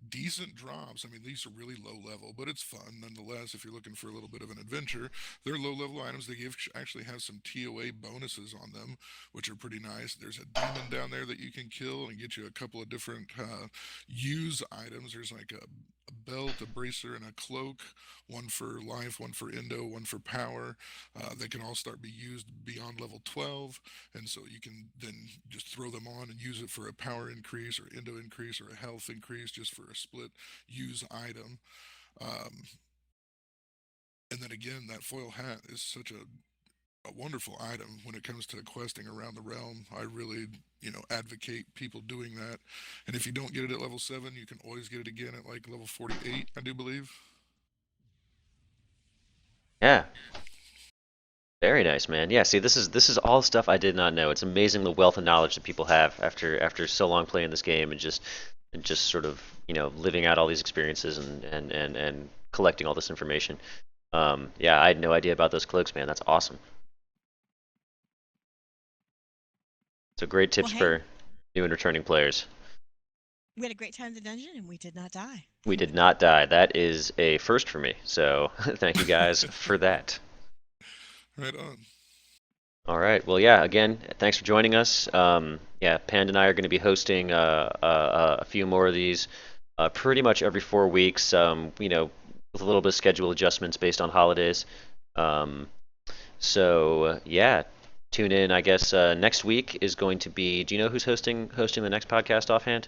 decent drops. I mean, these are really low level, but it's fun nonetheless. If you're looking for a little bit of an adventure, they're low level items. They actually have some TOA bonuses on them, which are pretty nice. There's a demon down there that you can kill and get you a couple of different use items. There's like a belt, a bracer, and a cloak. One for life, one for endo, one for power. They can all start be used beyond level 12, and so you can then just throw them on and use it for a power increase or endo increase or a health increase just for a split use item. Um, and then again, that foil hat is such a wonderful item when it comes to questing around the realm. I really, advocate people doing that. And if you don't get it at level 7, you can always get it again at like level 48, I do believe. Yeah. Very nice, man. Yeah, see, this is all stuff I did not know. It's amazing the wealth of knowledge that people have after so long playing this game and just sort of, living out all these experiences and collecting all this information. Yeah, I had no idea about those cloaks, man. That's awesome. So great tips hey. for new and returning players. We had a great time in the dungeon, and we did not die. We did not die. That is a first for me. So thank you guys for that. Right on. All right. Well, yeah. Again, thanks for joining us. Yeah, Pand and I are going to be hosting a few more of these, pretty much every 4 weeks. With a little bit of schedule adjustments based on holidays. So yeah, tune in. I guess next week is going to be. Do you know who's hosting the next podcast offhand?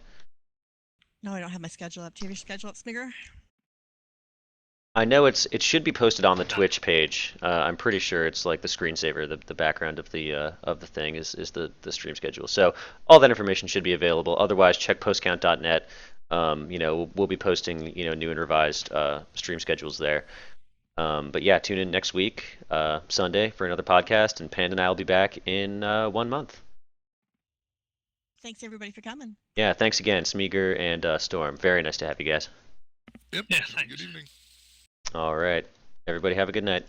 No, I don't have my schedule up. Do you have your schedule up, Smeger? I know it should be posted on the Twitch page. I'm pretty sure it's like the screensaver, the background of the thing is the stream schedule. So all that information should be available. Otherwise, check postcount.net. We'll be posting new and revised stream schedules there. But yeah, tune in next week, Sunday, for another podcast, and Panda and I will be back in 1 month. Thanks everybody for coming. Yeah, thanks again, Smeger and Storm. Very nice to have you guys. Yep. Yeah, Have a thanks. good evening. All right, everybody have a good night.